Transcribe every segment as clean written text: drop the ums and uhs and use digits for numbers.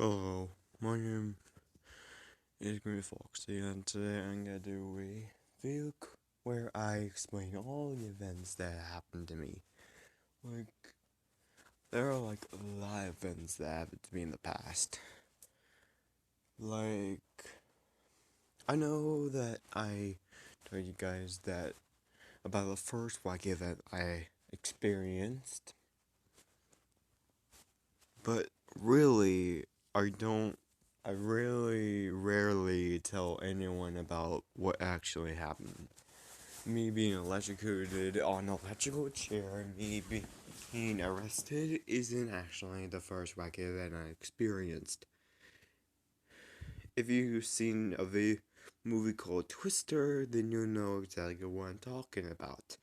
Hello, my name is Green Foxy, and today I'm gonna do a video where I explain all the events that happened to me. Like, there are like a lot of events that happened to me in the past. Like, I know that I told you guys that about the first wacky event I experienced, but really, I really rarely tell anyone about what actually happened. Me being electrocuted on an electrical chair, me being arrested, isn't actually the first wacky event I experienced. If you've seen a movie called Twister, then you know exactly what I'm talking about.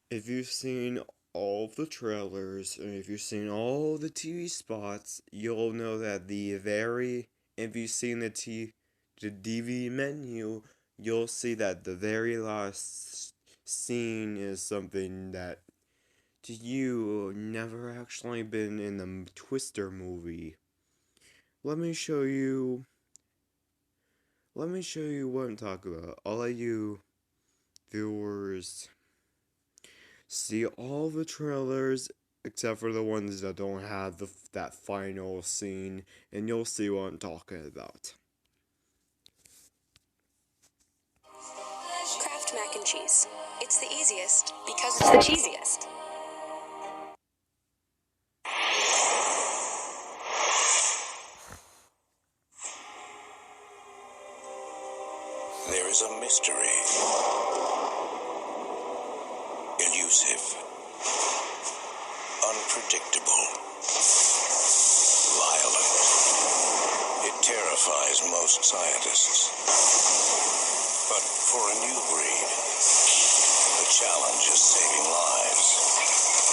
If you've seen all the trailers, and if you've seen all the TV spots, you'll know that if you've seen the DVD menu, you'll see that the very last scene is something that to you never actually been in the Twister movie. Let me show you what I'm talking about. I'll let you viewers see all the trailers except for the ones that don't have that final scene, and you'll see what I'm talking about. Kraft mac and cheese. It's the easiest because it's the cheesiest. There is a mystery, elusive, unpredictable, violent. It terrifies most scientists. But for a new breed, the challenge is saving lives.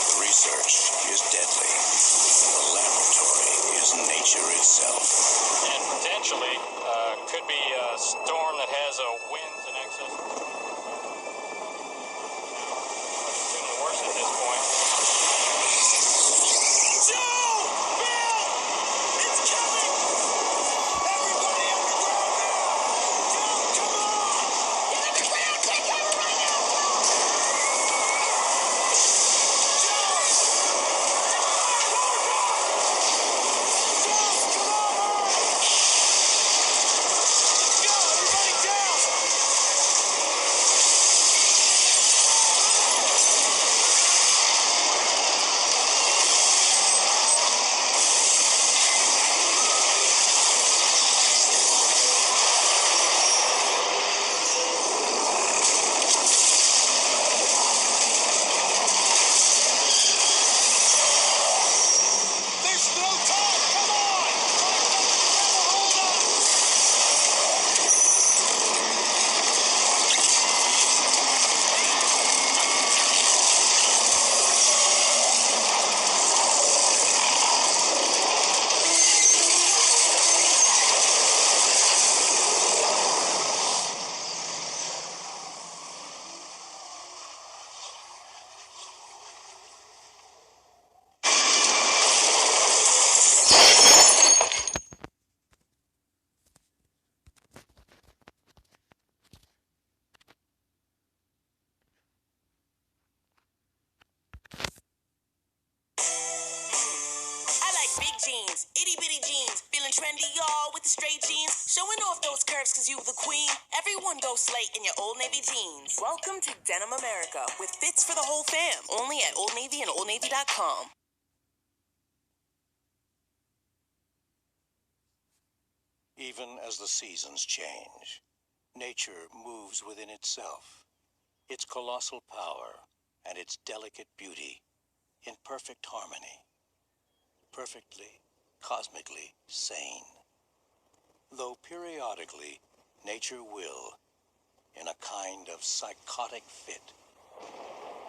The research is deadly. The laboratory is nature itself. And potentially could be a storm that has winds in excess. It's even worse at this point. Joe! Bill! It's coming! Everybody underground now! Joe, come on! Get underground! Take cover right now! Big jeans, itty bitty jeans, feeling trendy, y'all, with the straight jeans. Showing off those curves cause you the queen. Everyone go slate in your Old Navy jeans. Welcome to Denim America with fits for the whole fam. Only at Old Navy and OldNavy.com. Even as the seasons change, nature moves within itself. Its colossal power and its delicate beauty in perfect harmony. Perfectly, cosmically sane. Though periodically, nature will, in a kind of psychotic fit,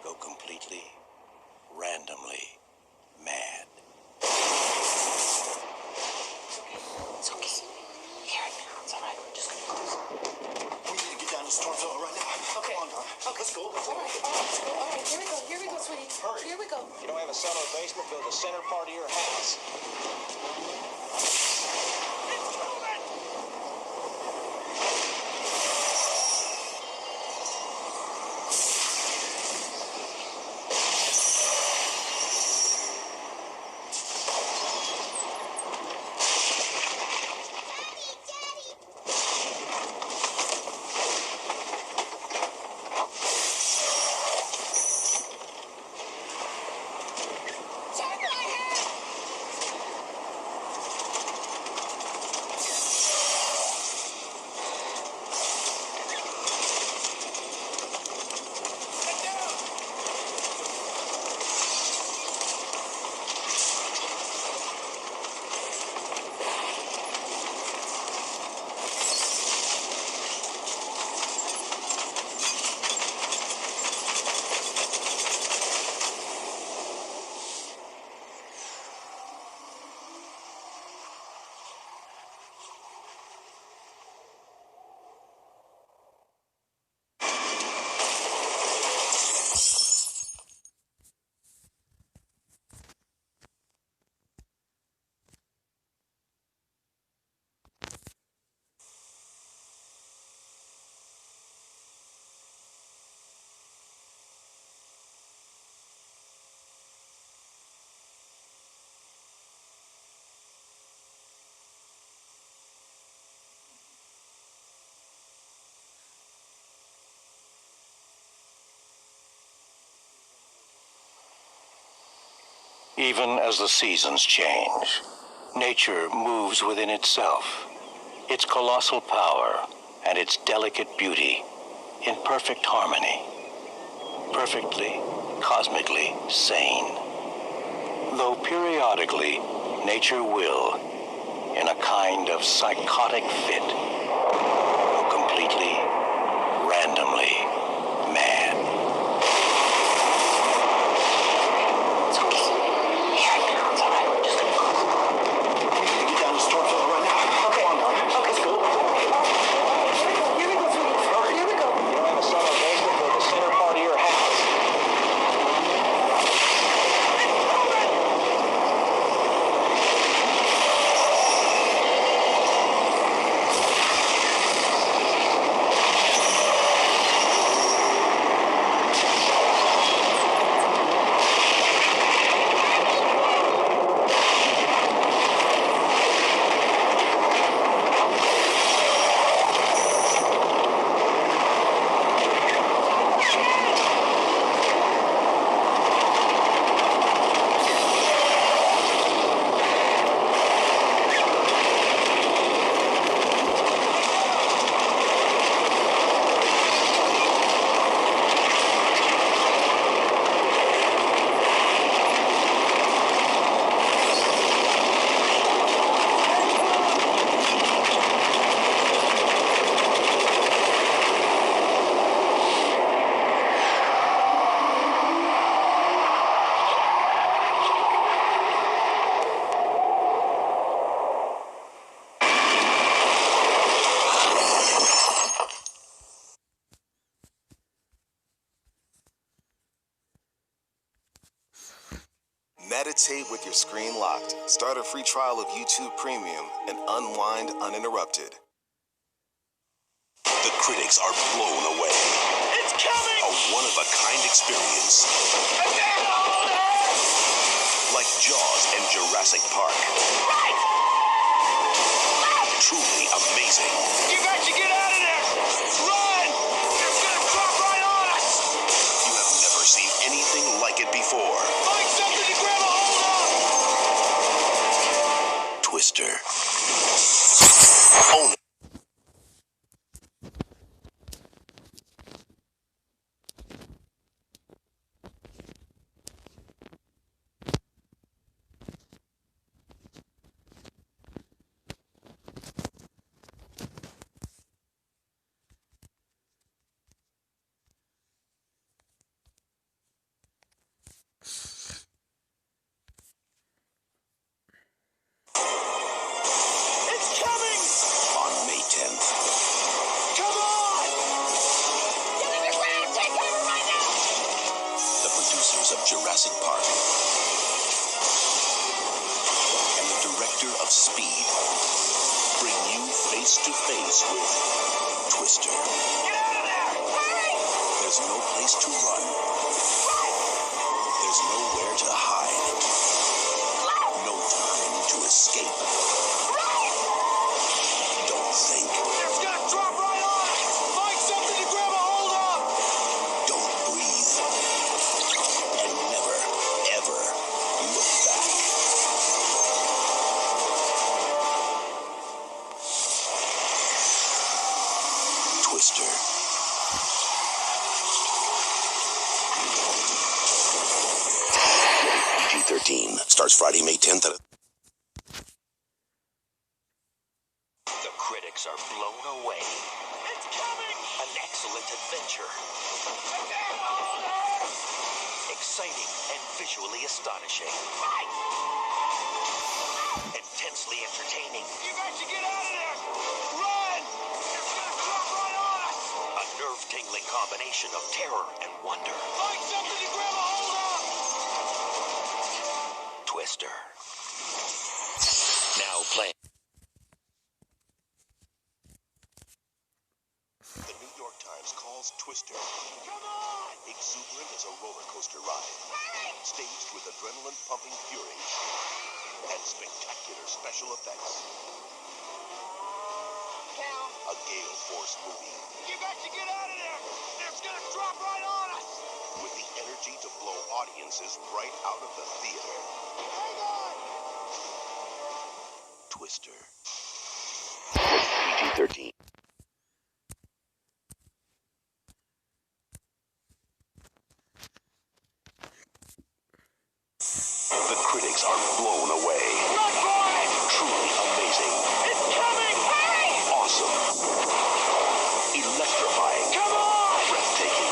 go completely, randomly mad. It's okay. Hear it now. It's all right. We're just gonna close. We need to get down to Stormville right now. Okay. Come on, Don. Okay. Let's go. All right, let's go. All right, here we go, sweetie. Hurry. Here we go. You know, I have a cellar basement, build the center part of your house. Even as the seasons change, nature moves within itself, its colossal power and its delicate beauty in perfect harmony, perfectly, cosmically sane. Though periodically, nature will, in a kind of psychotic fit, go completely, randomly mad. Meditate with your screen locked. Start a free trial of YouTube Premium and unwind uninterrupted. The critics are blown away. It's coming! A one-of-a-kind experience. Like Jaws and Jurassic Park. Right! Truly amazing. You got to get out of there! Run! It's gonna drop right on us! You have never seen anything like it before. Find something to grab a hold of! Twister. Own it. producers of Jurassic Park and the director of Speed bring you face to face with Twister. Get out of there! Hurry! There's no place to run. There's nowhere to hide. No time to escape. Don't think. It's gonna drop right on us! Find something to grab a hold of! Don't breathe. And never, ever look back. Twister. PG-13 starts Friday, May 10th at... The critics are blown away. It's coming! An excellent adventure. Exciting and visually astonishing. Intensely entertaining. You guys should get out of there! Run! It's gonna drop right on us! A nerve-tingling combination of terror and wonder. Find something to grab a hold of! Twister. Now play. The New York Times calls Twister Come on! exuberant as a roller coaster ride, staged with adrenaline-pumping fury and spectacular special effects. Down! A gale force movie You guys should get out of there! It's gonna drop right on us! with the energy to blow audiences right out of the theater. Hang on! Twister. PG-13. The critics are blown away. Run for it! Truly amazing. It's coming! Hurry! Awesome. Electrifying. Come on! Breathtaking.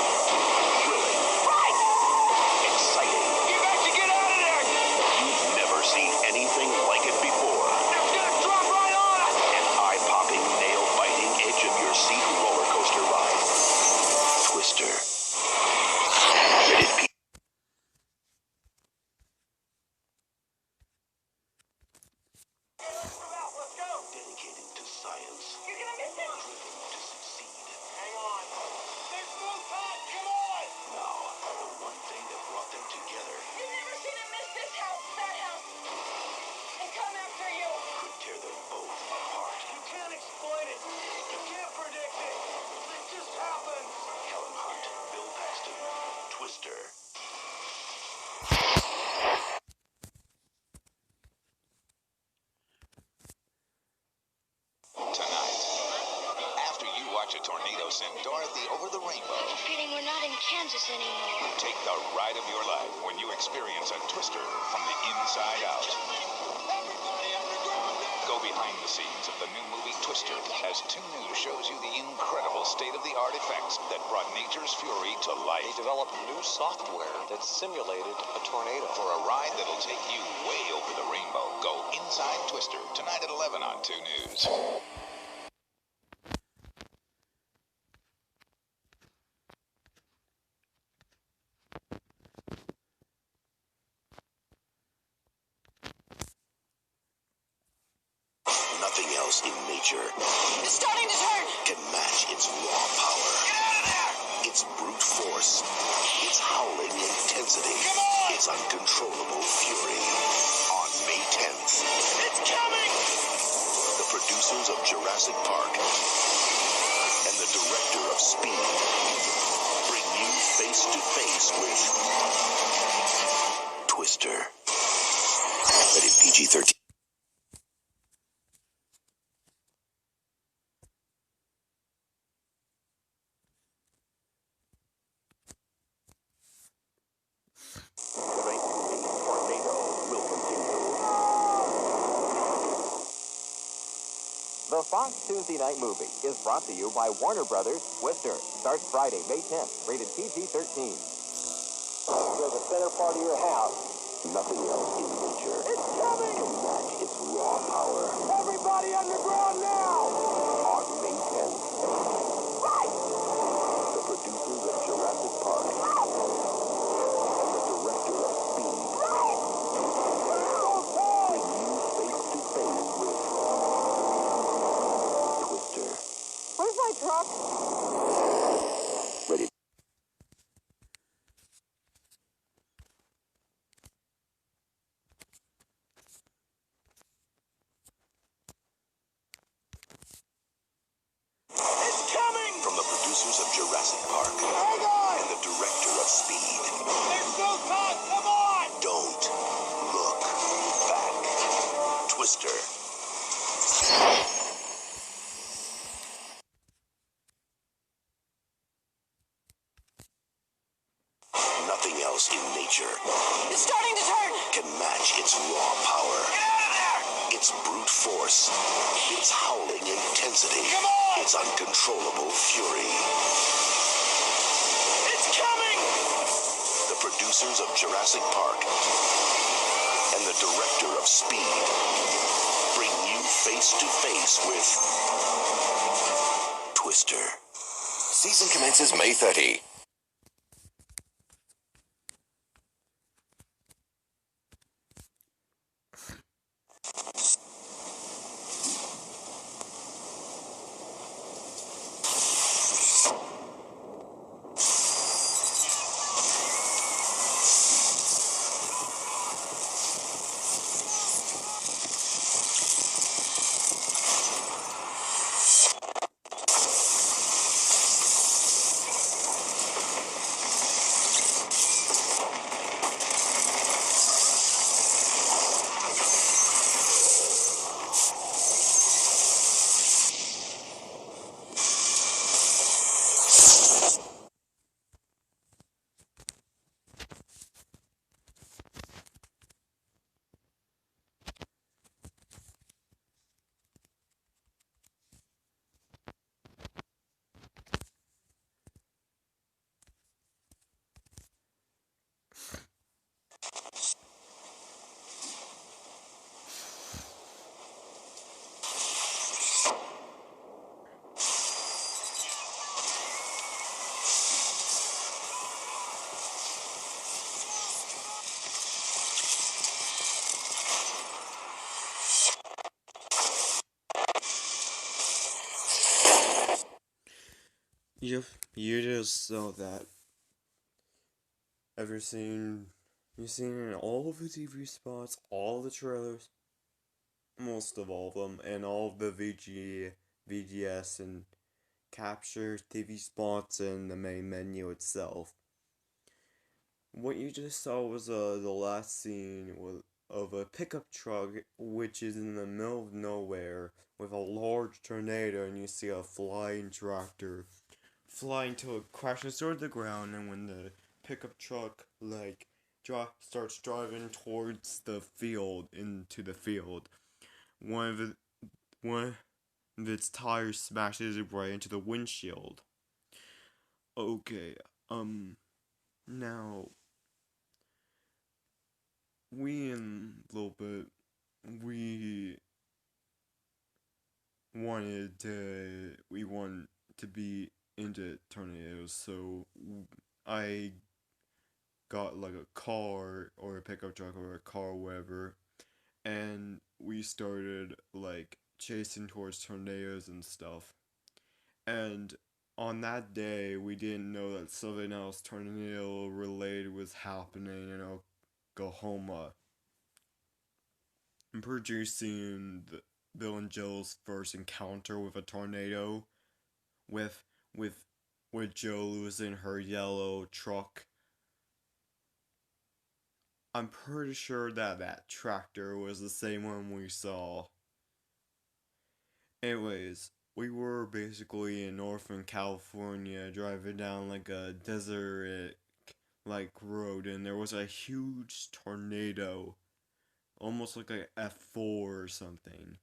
Thrilling. Exciting. You guys should get out of there! You've never seen anything like it before. It's gonna drop right on us! An eye-popping, nail-biting, edge-of-your-seat roller coaster ride. Twister. Rated P. Let's go! Dedicated to science. You're gonna miss it! Driven to succeed. Hang on! There's no time! Come on! Now, the one thing that brought them together You've never seen him miss this house, that house, and come after you. could tear them both apart. You can't explain it! You can't predict it! It just happens! Helen Hunt, Bill Paxton, Twister. Tonight, after you watch a tornado send Dorothy over the rainbow, I have a feeling we're not in Kansas anymore. take the ride of your life when you experience a Twister from the inside out. Everybody underground now! Go behind the scenes of the new movie Twister as 2 News shows you the incredible state-of-the-art effects that brought nature's fury to life. They developed new software that simulated a tornado. For a ride that'll take you way over the rainbow, go Inside Twister tonight at 11 on 2 News. Nothing else in nature It's starting to turn. can match its raw power. Get out of there! Its brute force, its howling intensity, Come on! its uncontrollable fury. On May 10th, It's coming! the producers of Jurassic Park and the director of Speed bring you face to face with Twister. Rated PG-13. The Fox Tuesday Night Movie is brought to you by Warner Brothers Twister. Starts Friday, May 10th. Rated PG-13. You're the center part of your house. Nothing else in nature It's coming! can match its raw power. Everybody underground now! On May 10th, the producers of Jurassic Park and the in nature It's starting to turn. can match its raw power. Get out of there! Its brute force, its howling intensity, Come on! its uncontrollable fury. It's coming! The producers of Jurassic Park and the director of Speed bring you face to face with Twister. Season commences May 30. You just saw that. Ever seen? You've seen in all of the TV spots, all the trailers, most of all of them, and all of the VGS and capture TV spots and the main menu itself. What you just saw was the last scene of a pickup truck which is in the middle of nowhere with a large tornado, and you see a flying tractor flying till it crashes toward the ground, and when the pickup truck starts driving towards the field, into the field, one of its tires smashes right into the windshield. Okay, now we want to be into tornadoes, so I got like a car or a pickup truck or a car, whatever, and we started like chasing towards tornadoes and stuff. And on that day, we didn't know that something else tornado related was happening in Oklahoma. I'm producing Bill and Joe's first encounter with a tornado, with with Joe losing her yellow truck. I'm pretty sure that tractor was the same one we saw. Anyways, we were basically in Northern California driving down like a desert road, and there was a huge tornado, almost like a F4 or something.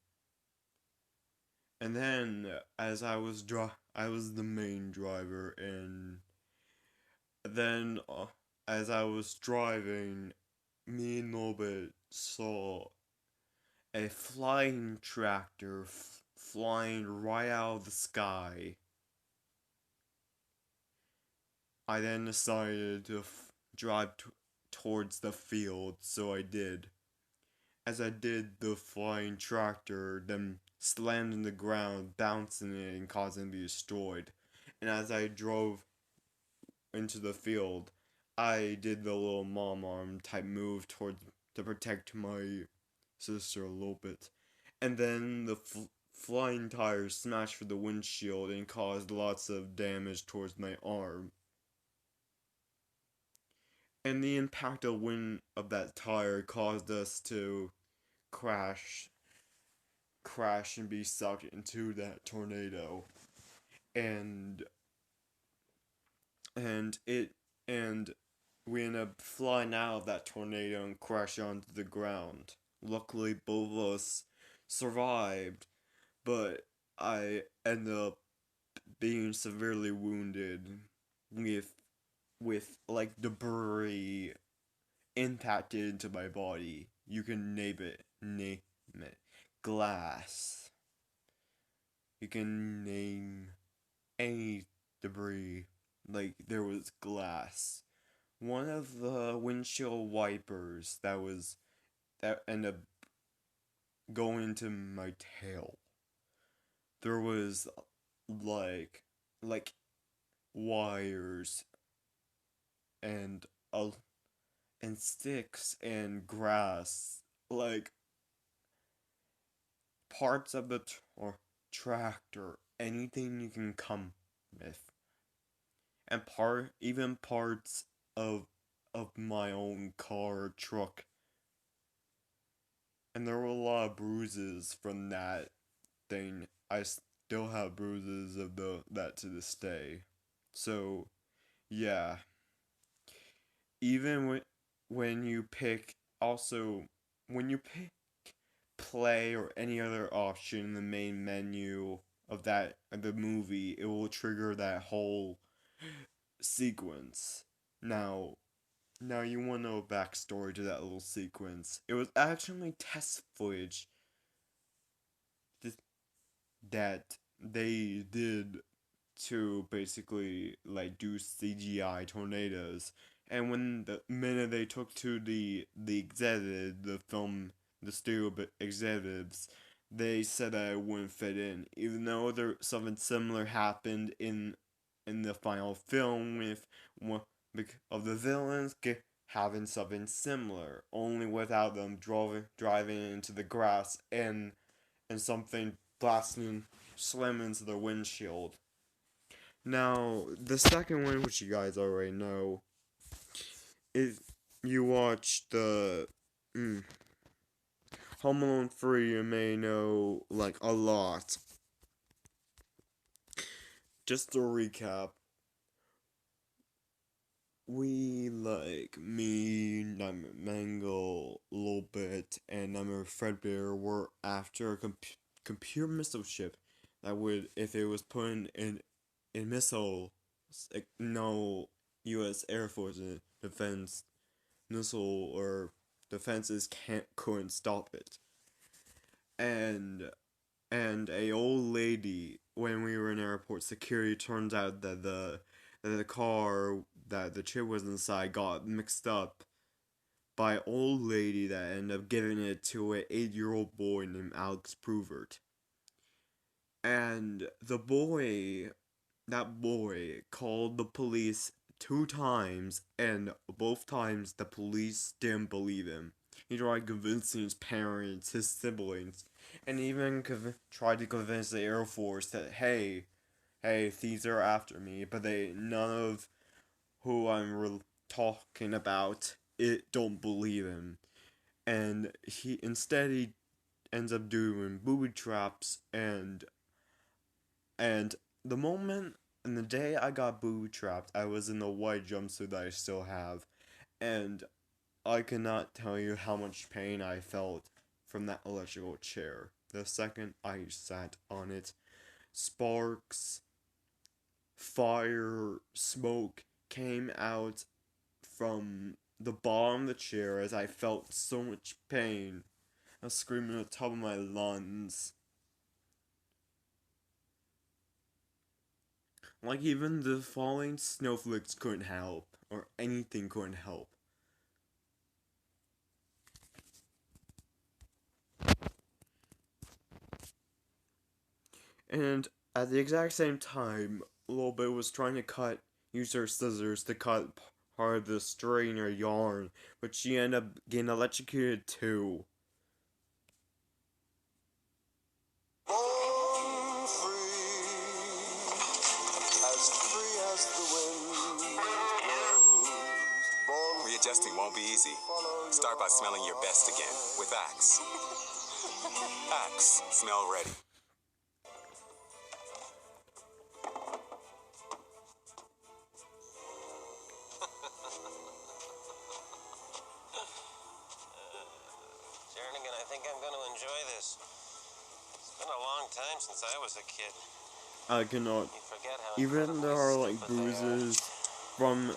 And then as I was the main driver, and then as I was driving, me and Norbert saw a flying tractor flying right out of the sky. I then decided to drive towards the field, so I did. As I did, the flying tractor then slammed in the ground, bouncing it and causing it to be destroyed. And as I drove into the field, I did the little mom arm type move to protect my sister a little bit. And then the flying tires smashed through the windshield and caused lots of damage towards my arm. And the impact of that tire caused us to crash and be sucked into that tornado. And we ended up flying out of that tornado and crashing onto the ground. Luckily, both of us survived, but I ended up being severely wounded with like debris impacted into my body. You can name it. Glass. You can name any debris. Like there was glass. One of the windshield wipers that ended up going into my tail. There was like wires and and sticks and grass, like parts of the tractor, anything you can come with, and even parts of my own car truck. And there were a lot of bruises from that thing. I still have bruises of that to this day. So yeah, even when you pick also when you pick play or any other option in the main menu of the movie, it will trigger that whole sequence. Now, you want to know a backstory to that little sequence. It was actually test footage that they did to basically like do CGI tornadoes. And when the minute they took to the executive, the studio executives, they said that it wouldn't fit in, even though something similar happened in the final film with one of the villains having something similar, only without them driving into the grass and something blasting slam into the windshield. Now, the second one, which you guys already know, if you watch the Home Alone 3, you may know, like, a lot. Just to recap, me, Nightmare Mangle, a little bit, and Nightmare Fredbear were after a computer missile ship that would, if it was put in missile, like, no U.S. Air Force and defense missile or defenses couldn't stop it. And a old lady, when we were in airport security, turns out that the car that the chip was inside got mixed up by an old lady that ended up giving it to an 8-year-old boy named Alex Pruvert. And that boy called the police 2 times, and both times the police didn't believe him. He tried convincing his parents, his siblings, and even tried to convince the Air Force that, hey, thieves are after me, but none of who I'm talking about, don't believe him. And he ends up doing booby traps, and the moment and the day I got booby trapped, I was in the white jumpsuit that I still have, and I cannot tell you how much pain I felt from that electrical chair. The second I sat on it, sparks, fire, smoke came out from the bottom of the chair as I felt so much pain. I was screaming at the top of my lungs. Like, even the falling snowflakes couldn't help, or anything couldn't help. And at the exact same time, Lil Bit was trying to use her scissors to cut part of the string or yarn, but she ended up getting electrocuted too. Born free as the wind blows. Readjusting won't be easy. Start by smelling your best again with Axe. Axe, smell ready. think I'm going to enjoy this. It's been a long time since I was a kid. I cannot. You forget how Even there are like stupid they are. bruises from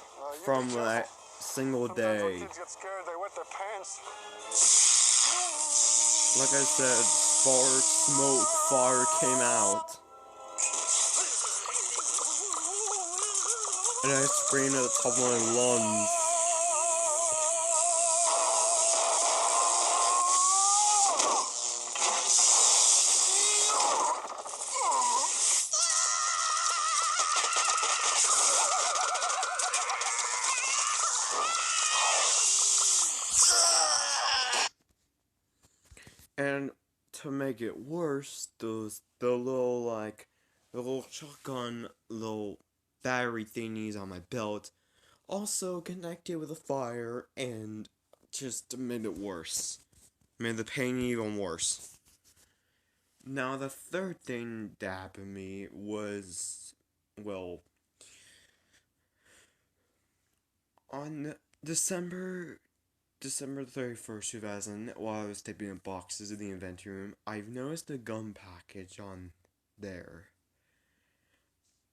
that single day. Kids get scared, they wet their pants. Like I said, spark, smoke, fire came out. And I screamed at the top of my lungs. And to make it worse, the little shotgun, little battery thingies on my belt also connected with the fire and just made it worse. Made the pain even worse. Now the third thing that happened to me was, well, on December 31st, 2000, while I was taping the boxes in the inventory room, I've noticed a gum package on there.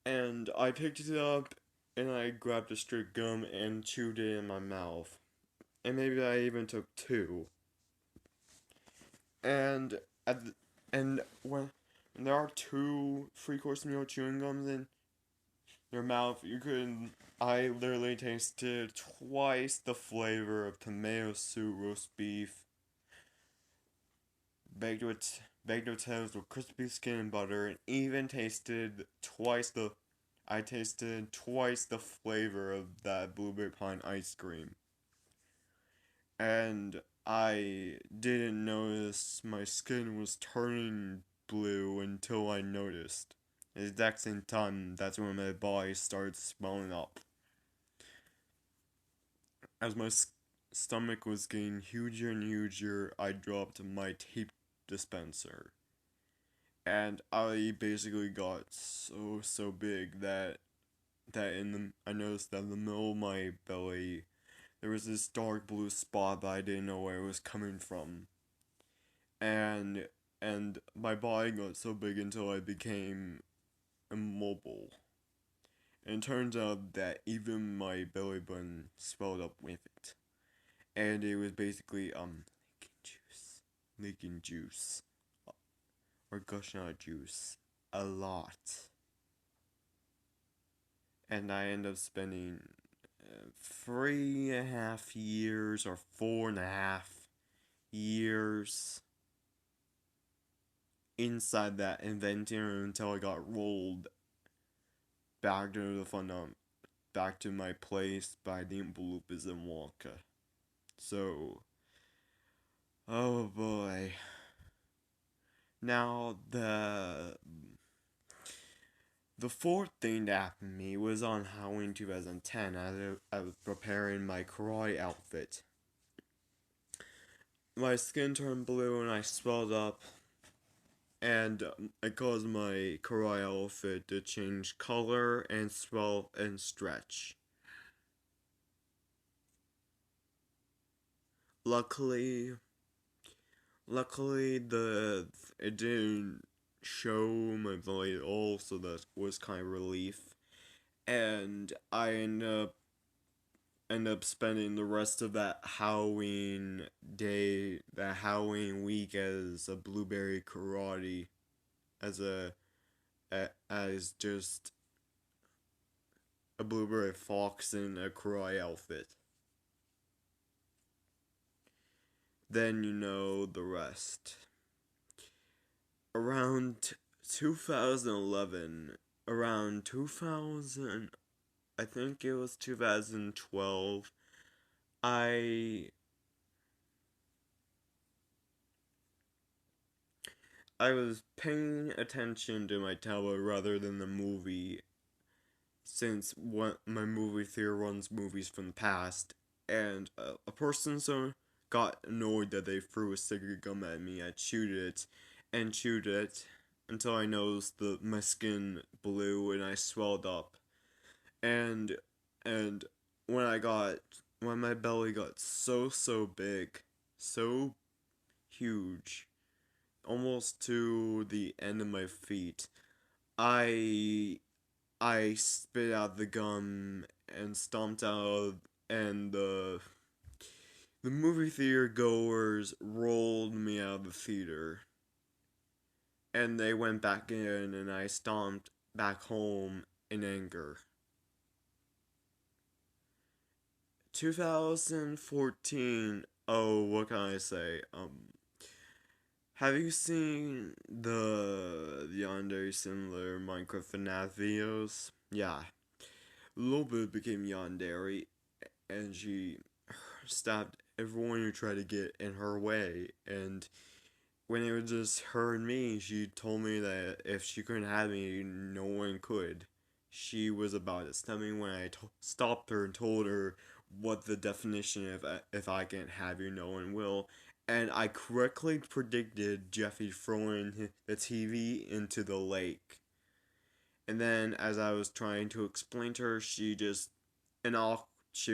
And I picked it up, and I grabbed a strip gum and chewed it in my mouth. And maybe I even took two. And when there are two three-course meal chewing gums in your mouth, I literally tasted twice the flavor of tomato soup, roast beef, baked potatoes with crispy skin and butter, and even tasted twice the flavor of that blueberry pine ice cream. And I didn't notice my skin was turning blue until I noticed. At the exact same time, that's when my body started swelling up. As my stomach was getting huger and huger, I dropped my tape dispenser. And I basically got so big that I noticed that in the middle of my belly there was this dark blue spot that I didn't know where it was coming from. And my body got so big until I became immobile. And it turns out that even my belly button swelled up with it. And it was basically leaking juice. Or gushing out juice. A lot. And I ended up spending 3.5 years or 4.5 years inside that inventing room until I got rolled back to back to my place by the Oompa Loompas in Wonka. So, oh boy. Now, the fourth thing that happened to me was on Halloween 2010 as I was preparing my karate outfit. My skin turned blue and I swelled up, and it caused my karate outfit to change color and swell and stretch. Luckily, it didn't show my belly at all, so that was kind of relief. And I ended up spending the rest of that Halloween week as a blueberry karate, as just a blueberry fox in a karate outfit. Then you know the rest. Around 2011, I think it was 2012, I was paying attention to my tablet rather than the movie, since my movie theater runs movies from the past, and a person got annoyed that they threw a cigarette gum at me. I chewed it until I noticed my skin blew and I swelled up. And when my belly got so big, so huge, almost to the end of my feet. I I spit out the gum and stomped out, and the movie theater goers rolled me out of the theater. And they went back in, and I stomped back home in anger. 2014. Oh, what can I say? Have you seen the Yandere similar Minecraft FNAF videos? Yeah, a little bit became Yandere, and she stopped everyone who tried to get in her way. And when it was just her and me, she told me that if she couldn't have me, no one could. She was about to stab me when I stopped her and told her what the definition of if I can't have you, no one will. And I correctly predicted Jeffy throwing the TV into the lake. And then, as I was trying to explain to her, she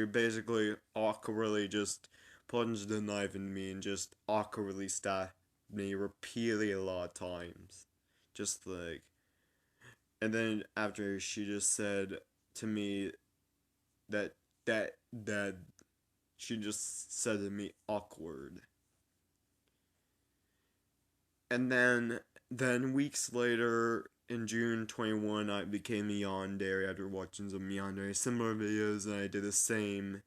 basically awkwardly just plunged the knife in me and just awkwardly stabbed me repeatedly a lot of times. Just like. And then after she just said to me that she just said to me awkward. And then weeks later, in June 21, I became a yandere after watching some yandere similar videos, and I did the same.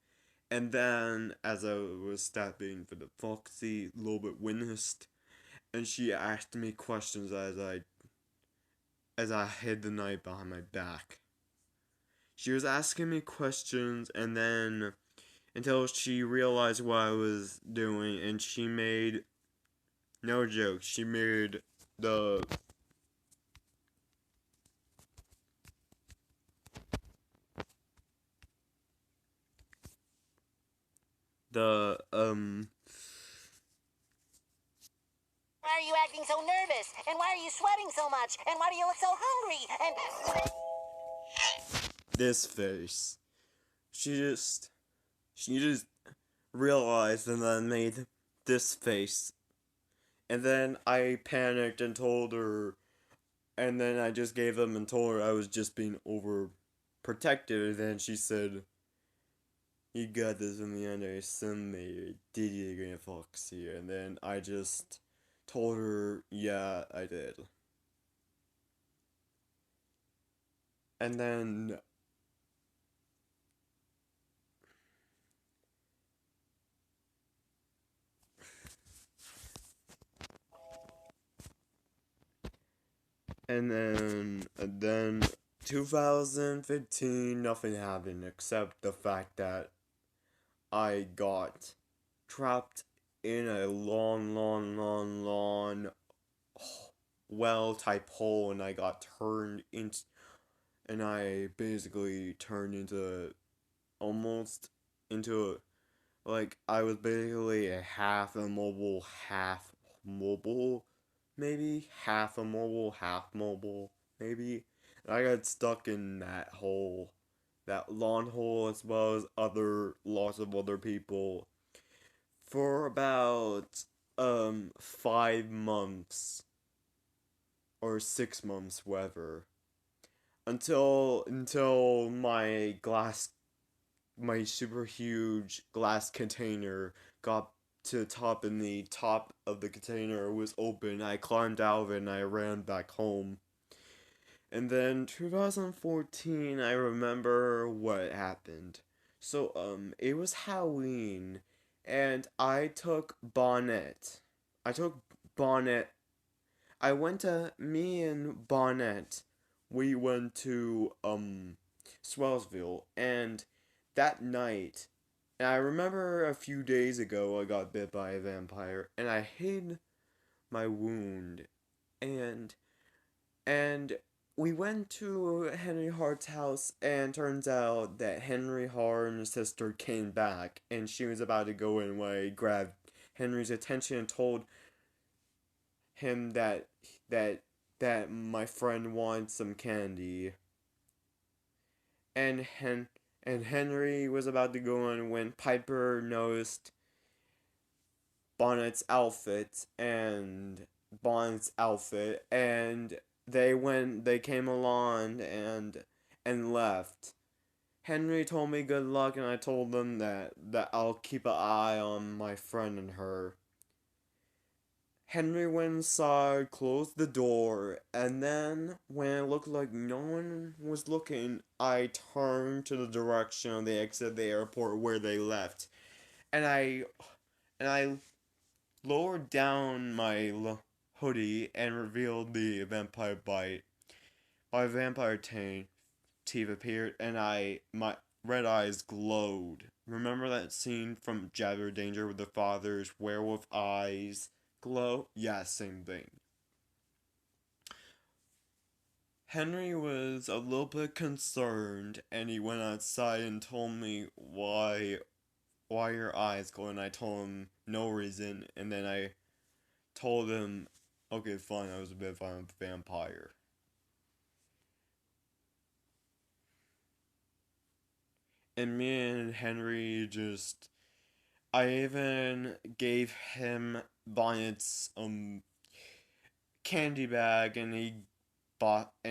And then, as I was stopping for the Foxy, a little bit witnessed, and she asked me questions as I hid the knife behind my back. She was asking me questions, and then until she realized what I was doing, and she made, no joke, she made the the Why are you acting so nervous? And why are you sweating so much? And why do you look so hungry? And this face. She just realized and then made this face. And then I panicked and told her, and then I just gave them and told her I was just being overprotective. And then she said, "You got this in the end, I somebody did you gonna Foxy?" And then I just told her, yeah, I did. And then and then 2015, nothing happened except the fact that I got trapped in a long well type hole, and I got turned into, and I basically turned into almost into like I was basically a half immobile, half mobile, maybe half immobile, half mobile, maybe. And I got stuck in that hole, that lawn hole, as well as lots of other people, for about 5 months or 6 months, whatever, until my super huge glass container got to the top, and the top of the container was open. I climbed out of it and I ran back home. And then 2014, I remember what happened. So it was Halloween, and I took Bonnet. I took Bonnet. Me and Bonnet, we went to Swellsville, and that night, and I remember a few days ago I got bit by a vampire, and I hid my wound, and and we went to Henry Hart's house, and turns out that Henry Hart and his sister came back, and she was about to go in when I grabbed Henry's attention and told him that that my friend wanted some candy. And Henry was about to go in when Piper noticed Bonnet's outfit and Bonnet's outfit, and they came along and left. Henry told me good luck, and I told them that I'll keep an eye on my friend and her. Henry went inside, closed the door, and then, when it looked like no one was looking, I turned to the direction of the exit of the airport where they left. And I lowered down my hoodie and revealed the vampire bite. My vampire teeth appeared, and my red eyes glowed. Remember that scene from Jabber Danger with the father's werewolf eyes glow? Yeah, same thing. Henry was a little bit concerned, and he went outside and told me why your eyes glow, and I told him no reason, and then I told him, okay, fine, I was a bit of a vampire. And me and Henry I even gave him Bonnet's candy bag, and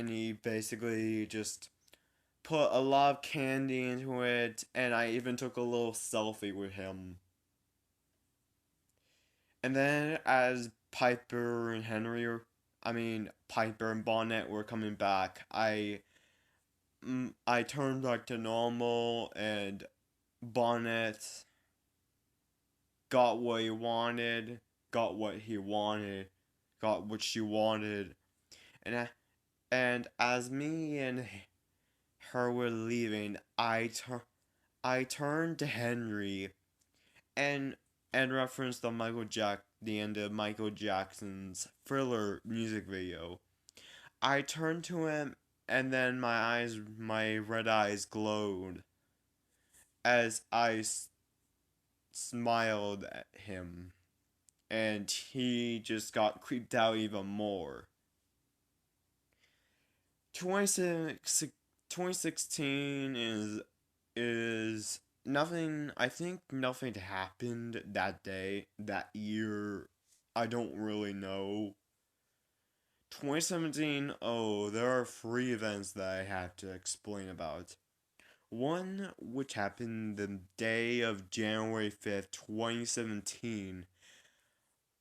he basically just put a lot of candy into it, and I even took a little selfie with him. And then as Piper and Piper and Bonnet were coming back, I turned back to normal, and Bonnet got what he wanted, got what he wanted, got what she wanted, and as me and her were leaving, I turned to Henry and referenced the end of Michael Jackson's Thriller music video. I turned to him, and then my red eyes glowed as I smiled at him, and he just got creeped out even more. 2016 is nothing. I think nothing happened that day, that year. I don't really know. 2017, oh, there are 3 events that I have to explain about. One, which happened the day of January 5th, 2017.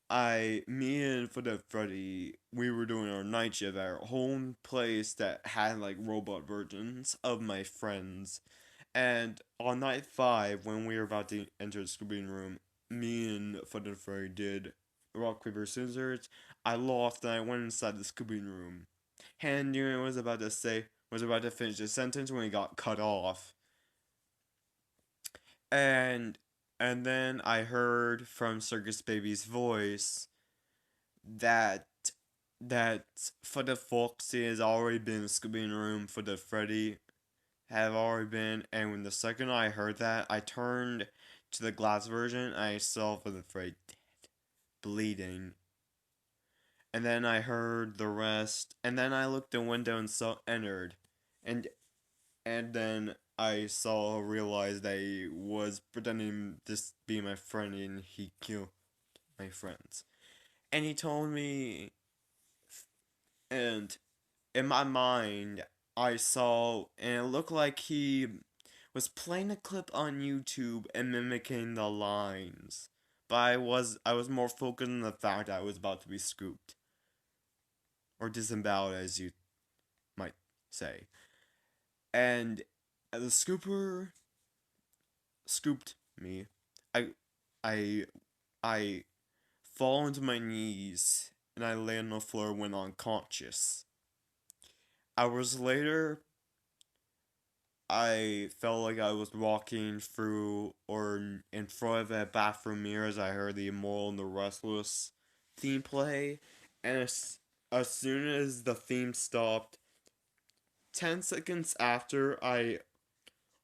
Me and Freddy, we were doing our night shift at our home place that had like robot versions of my friends. And on night 5, when we were about to enter the scooping room, me and Freddy did rock, paper, scissors. I lost, and I went inside the scooping room. Henry was about to finish the sentence when he got cut off. And then I heard from Circus Baby's voice that for the Foxy has already been in the scooping room, for the Freddy have already been, and when the second I heard that, I turned to the glass version, I saw for the Freddy dead, bleeding. And then I heard the rest, and then I looked the window and saw entered, and then I realized that he was pretending to be my friend, and he killed my friends. And he told me, and in my mind, I saw, and it looked like he was playing a clip on YouTube and mimicking the lines. But I was more focused on the fact that I was about to be scooped. Or disemboweled, as you might say. And the scooper scooped me. I I I fall into my knees, and I lay on the floor when unconscious. Hours later, I felt like I was walking through or in front of a bathroom mirror as I heard the Immoral and the Restless theme play, and as soon as the theme stopped, 10 seconds after, I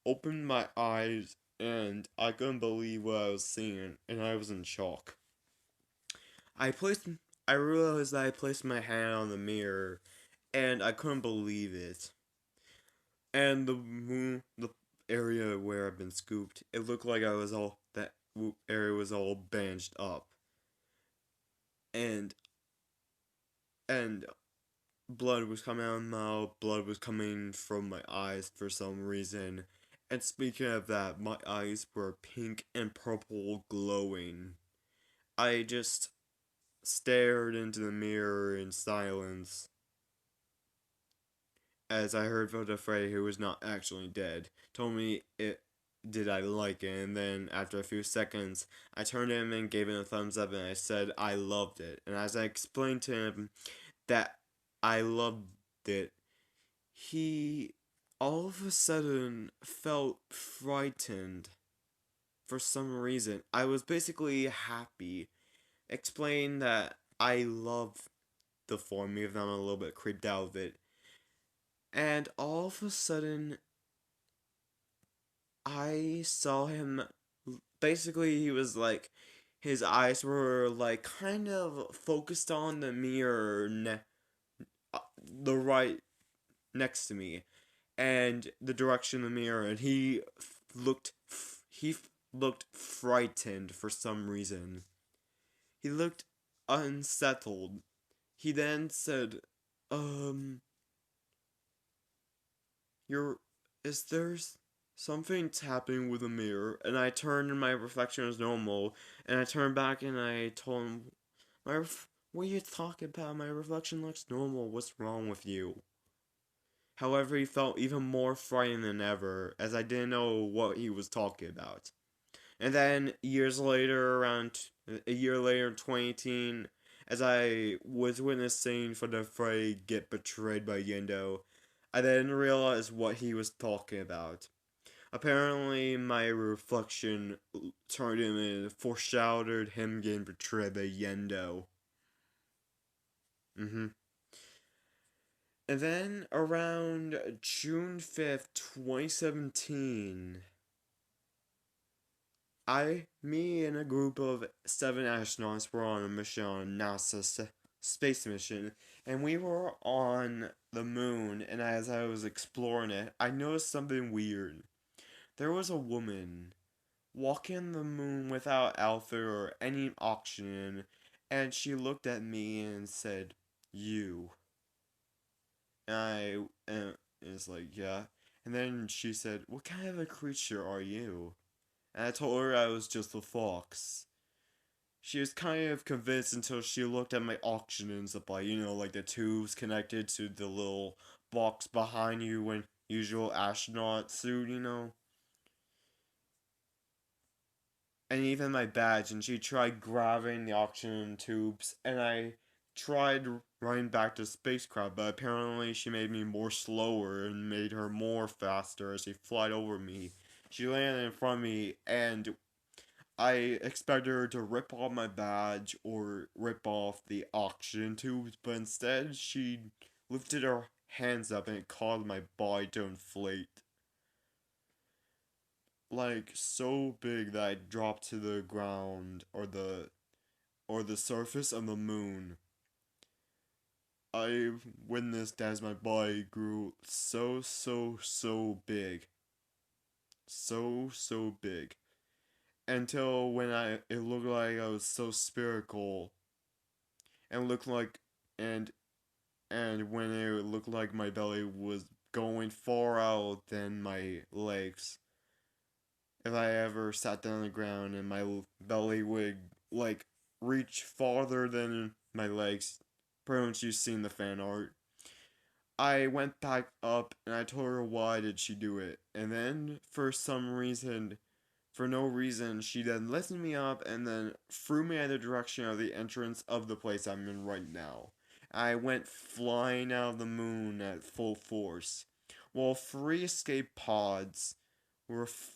opened my eyes and I couldn't believe what I was seeing, and I was in shock. I realized that I placed my hand on the mirror, and I couldn't believe it. And the area where I've been scooped, it looked like that area was all bandaged up. and and blood was coming out of my mouth, blood was coming from my eyes for some reason. And speaking of that, my eyes were pink and purple glowing. I just stared into the mirror in silence as I heard Voda Frey, who was not actually dead, told me it did I like it, and then after a few seconds, I turned to him and gave him a thumbs up, and I said I loved it. And as I explained to him that I loved it, he all of a sudden felt frightened for some reason. I was basically happy. Explained that I love the form, even though I'm a little bit creeped out of it. And all of a sudden, I saw him. Basically, he was like, his eyes were like kind of focused on the mirror, the right next to me, and the direction of the mirror, and looked, he looked frightened for some reason. He looked unsettled. He then said, You're, is there something happening with the mirror? And I turned and my reflection was normal, and I turned back and I told him, what are you talking about? My reflection looks normal, what's wrong with you? However, he felt even more frightened than ever, as I didn't know what he was talking about. And then, years later, around a year later, 2018, as I was witnessing for the Frey get betrayed by Yendo, I then realized what he was talking about. Apparently, my reflection turned him and foreshadowed him getting betrayed by Yendo. And then, around June 5th, 2017, me and a group of 7 astronauts were on a mission on NASA's space mission, and we were on the moon, and as I was exploring it, I noticed something weird. There was a woman walking the moon without outfit or any oxygen, and she looked at me and said, "You." And it's like, "Yeah." And then she said, "What kind of a creature are you?" And I told her I was just a fox. She was kind of convinced until she looked at my oxygen supply, like the tubes connected to the little box behind you when usual astronaut suit. And even my badge, and she tried grabbing the oxygen tubes, and I tried running back to the spacecraft, but apparently she made me more slower and made her more faster as she flied over me. She landed in front of me, and I expected her to rip off my badge or rip off the oxygen tubes, but instead she lifted her hands up and it caused my body to inflate. Like so big that I dropped to the ground or the surface of the moon. I witnessed as my body grew so big. So big. Until when it looked like I was so spherical and looked like and when it looked like my belly was going far out than my legs. If I ever sat down on the ground and my belly would like reach farther than my legs, pretty much you've seen the fan art. I went back up and I told her why did she do it, and then for no reason, she then lifted me up and then threw me in the direction of the entrance of the place I'm in right now. I went flying out of the moon at full force, while 3 escape pods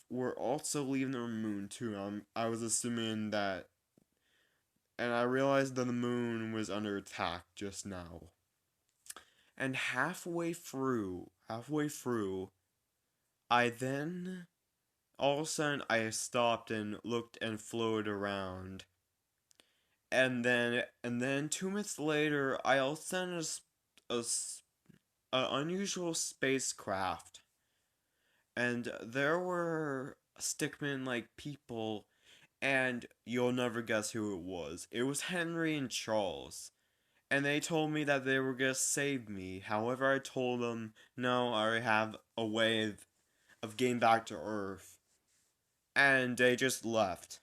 were also leaving the moon too. I was assuming that, and I realized that the moon was under attack just now. And halfway through, I then all of a sudden I stopped and looked and floated around. And then 2 minutes later, I all of a sudden a unusual spacecraft, and there were stickman like people, and you'll never guess who it was. It was Henry and Charles. And they told me that they were gonna save me. However, I told them, no, I have a way of getting back to Earth. And they just left.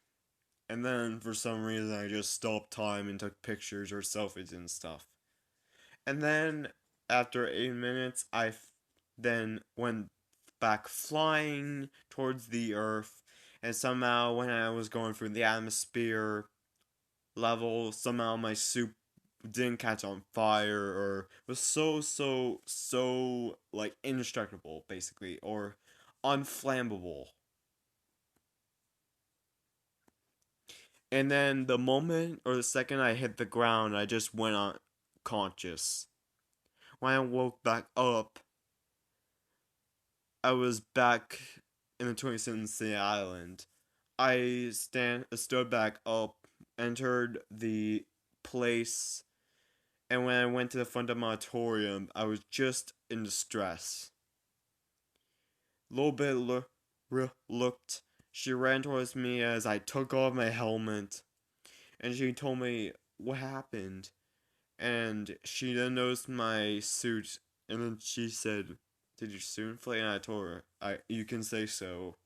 And then, for some reason, I just stopped time and took pictures or selfies and stuff. And then, after 8 minutes, then went back flying towards the Earth. And somehow, when I was going through the atmosphere level, somehow my suit didn't catch on fire or was so like indestructible basically or unflammable. And then the moment or the second I hit the ground, I just went unconscious. When I woke back up, I was back in the 27th City Island. I stood back up, entered the place, and when I went to the front of my auditorium, I was just in distress. Little bit looked. She ran towards me as I took off my helmet, and she told me what happened. And she then noticed my suit, and then she said, "Did your suit inflate?" And I told her, you can say so."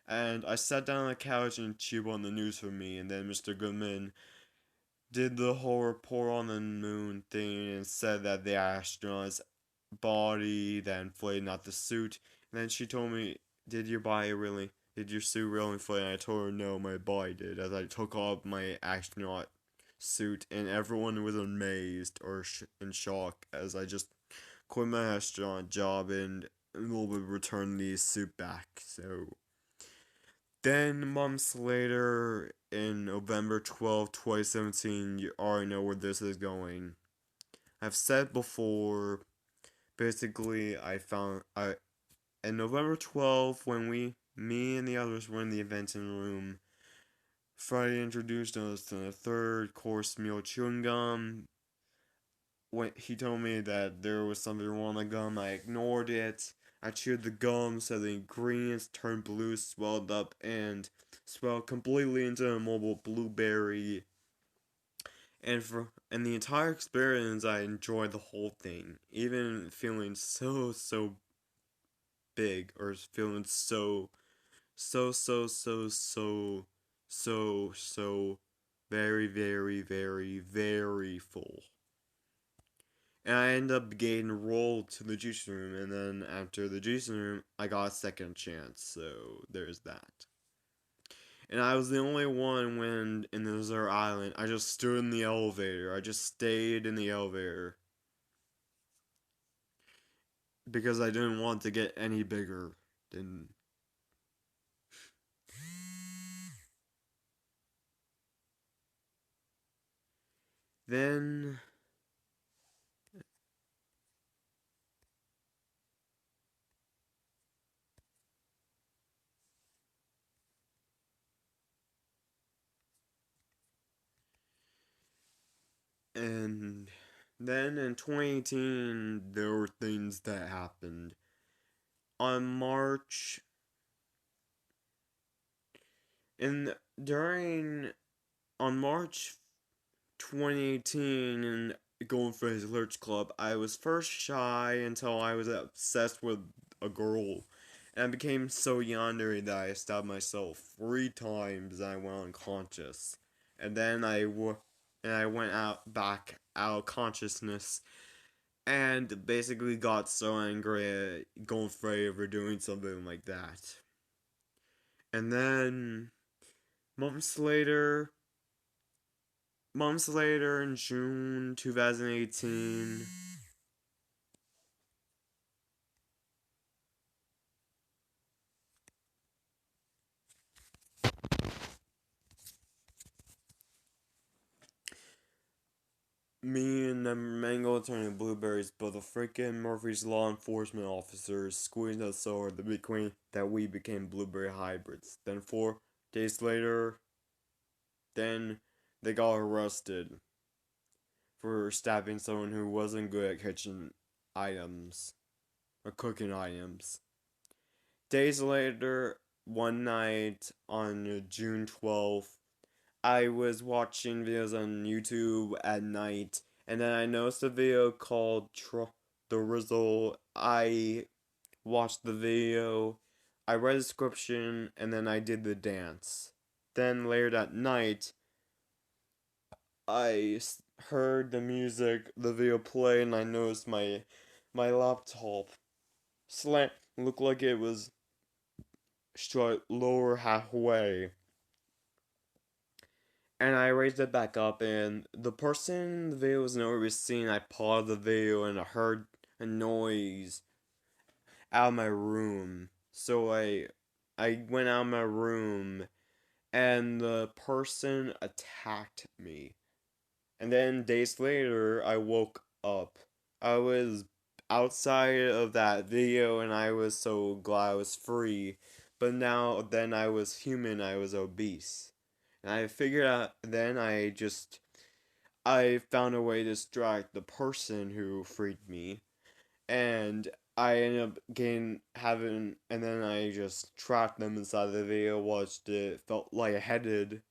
And I sat down on the couch and she won the news for me, and then Mr. Goodman did the whole report on the moon thing and said that the astronaut's body that inflated, not the suit. And then she told me, did your suit really inflate? And I told her, no, my body did, as I took off my astronaut suit, and everyone was amazed or in shock as I just quit my astronaut job and will return the suit back. So then months later, in November 12th, 2017, you already know where this is going. I've said before, basically, in November 12th, when me and the others were in the eventing room, Friday introduced us to the third course meal chewing gum. When he told me that there was something wrong with the gum, I ignored it. I chewed the gum so the ingredients turned blue, swelled up, and swelled completely into a mobile blueberry. And the entire experience, I enjoyed the whole thing, even feeling so big, or feeling so very full. And I ended up getting rolled to the juice room, and then after the juice room, I got a second chance, so there's that. And I was the only one when in the desert island. I just stood in the elevator. I just stayed in the elevator. Because I didn't want to get any bigger than. Then. And then in 2018, there were things that happened. On March. On March 2018, and going for his Lurch Club, I was first shy until I was obsessed with a girl. And I became so yandere that I stabbed myself 3 times and I went unconscious. And then I went back out of consciousness and basically got so angry at going afraid for doing something like that. And then months later in June 2018, me and the mango attorney Blueberries, but the freaking Murphy's Law Enforcement officers squeezed us so hard that we became blueberry hybrids. Then 4 days later, then they got arrested for stabbing someone who wasn't good at kitchen items or cooking items. Days later, one night on June 12th, I was watching videos on YouTube at night, and then I noticed a video called The Rizzle. I watched the video, I read the description, and then I did the dance. Then later that night, I heard the music, the video play, and I noticed my laptop looked like it was struck lower halfway. And I raised it back up, and the person in the video was nowhere to be seen. I paused the video, and I heard a noise out of my room. So I went out of my room, and the person attacked me. And then days later, I woke up. I was outside of that video, and I was so glad I was free. But then I was human, I was obese. And I figured out, then I found a way to distract the person who freed me. And I ended up and then I just trapped them inside the video, watched it, felt lightheaded,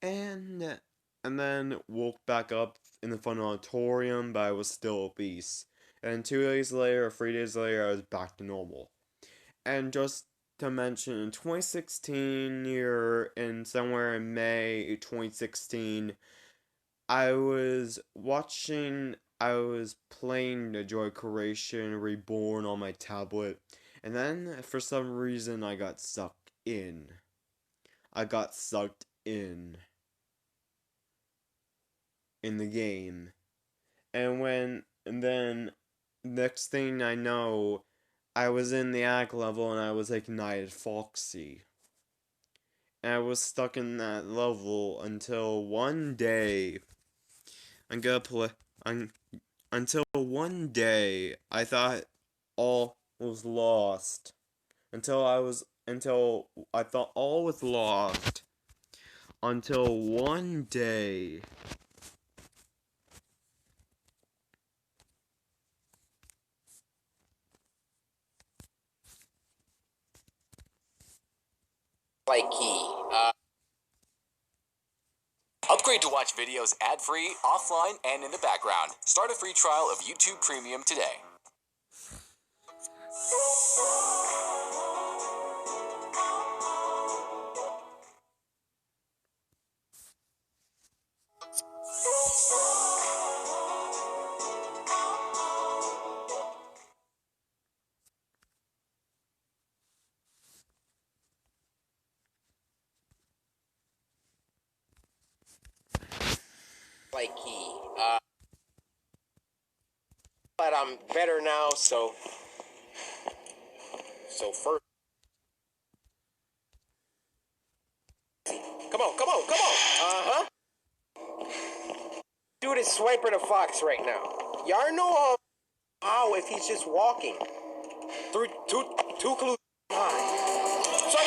and then woke back up in the fun auditorium, but I was still obese. And 2 days later, or 3 days later, I was back to normal. And just to mention, in 2016, somewhere in May 2016, I was playing the Joy Creation Reborn on my tablet, and then for some reason I got sucked in. In the game. And then next thing I know, I was in the attic level and I was ignited Foxy. And I was stuck in that level until one day until one day I thought all was lost. Until I thought all was lost. Until one day wacky. Upgrade to watch videos ad-free, offline, and in the background. Start a free trial of YouTube Premium today. Wacky. But I'm better now, so first. Come on. Uh-huh. Dude is swiping the fox right now. Y'all know how if he's just walking through two clues behind. So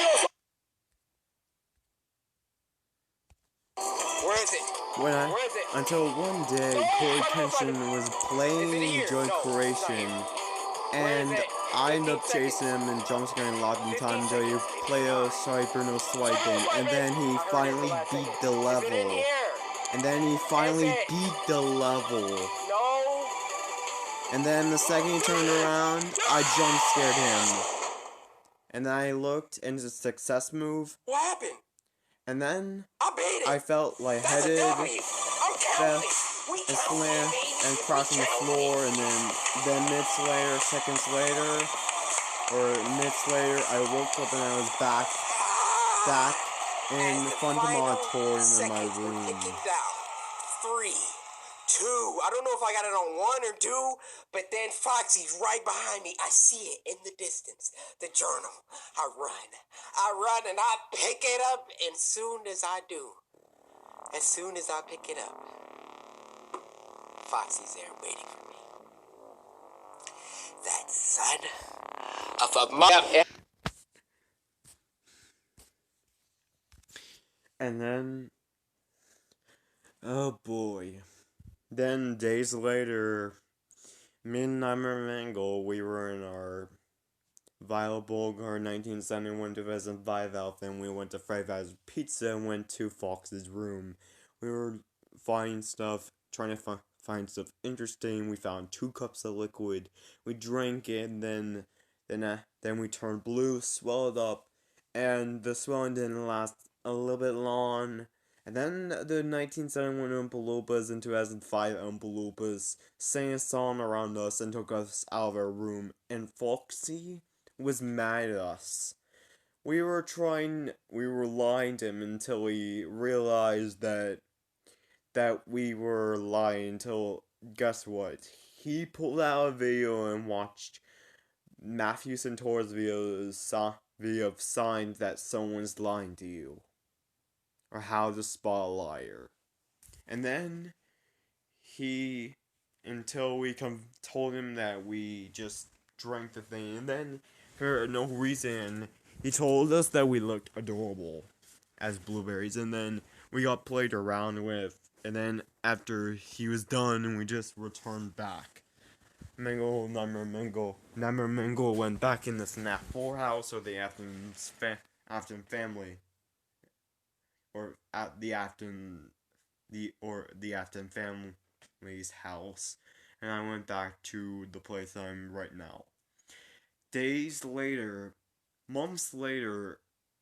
where is it? Until one day, Corey Tension was playing Joy Creation, and I ended up chasing him and jump scaring lots of time until you play a swiper, no swiping, and then he finally beat the level. And then the second he turned around, I jump scared him. And then I looked, and it's a success move. What happened? And then I felt lightheaded, and crashing the floor, and then seconds later, I woke up and I was back in the Phantom Auditorium in my room. 3, 2. I don't know if I got it on 1 or 2, but then Foxy's right behind me. I see it in the distance. The journal. I run and I pick it up. And as soon as I pick it up, Foxy's there waiting for me. That son of a mother. And then, oh boy. Then days later, me and Nightmare Mangle, we were in our Violet Bulgar 1971-2005 outfit, and we went to Five Guys Pizza and went to Fox's room. We were finding stuff, trying to find stuff interesting. We found 2 cups of liquid. We drank it, and then we turned blue, swelled up, and the swelling didn't last a little bit long. And then the 1971 Oompa Loompas and 2005 Oompa Loompas sang a song around us and took us out of our room. And Foxy was mad at us. We were lying to him until he realized that we were lying until, guess what? He pulled out a video and watched Matthew Santora's video of signs that someone's lying to you. Or how to spot a liar. And then until we told him that we just drank the thing, and then for no reason, he told us that we looked adorable as blueberries, and then we got played around with, and then after he was done, we just returned back. Mango went back in the Snap 4 house, or the Afton family. Or at the Afton family's house, and I went back to the place I'm right now. Months later,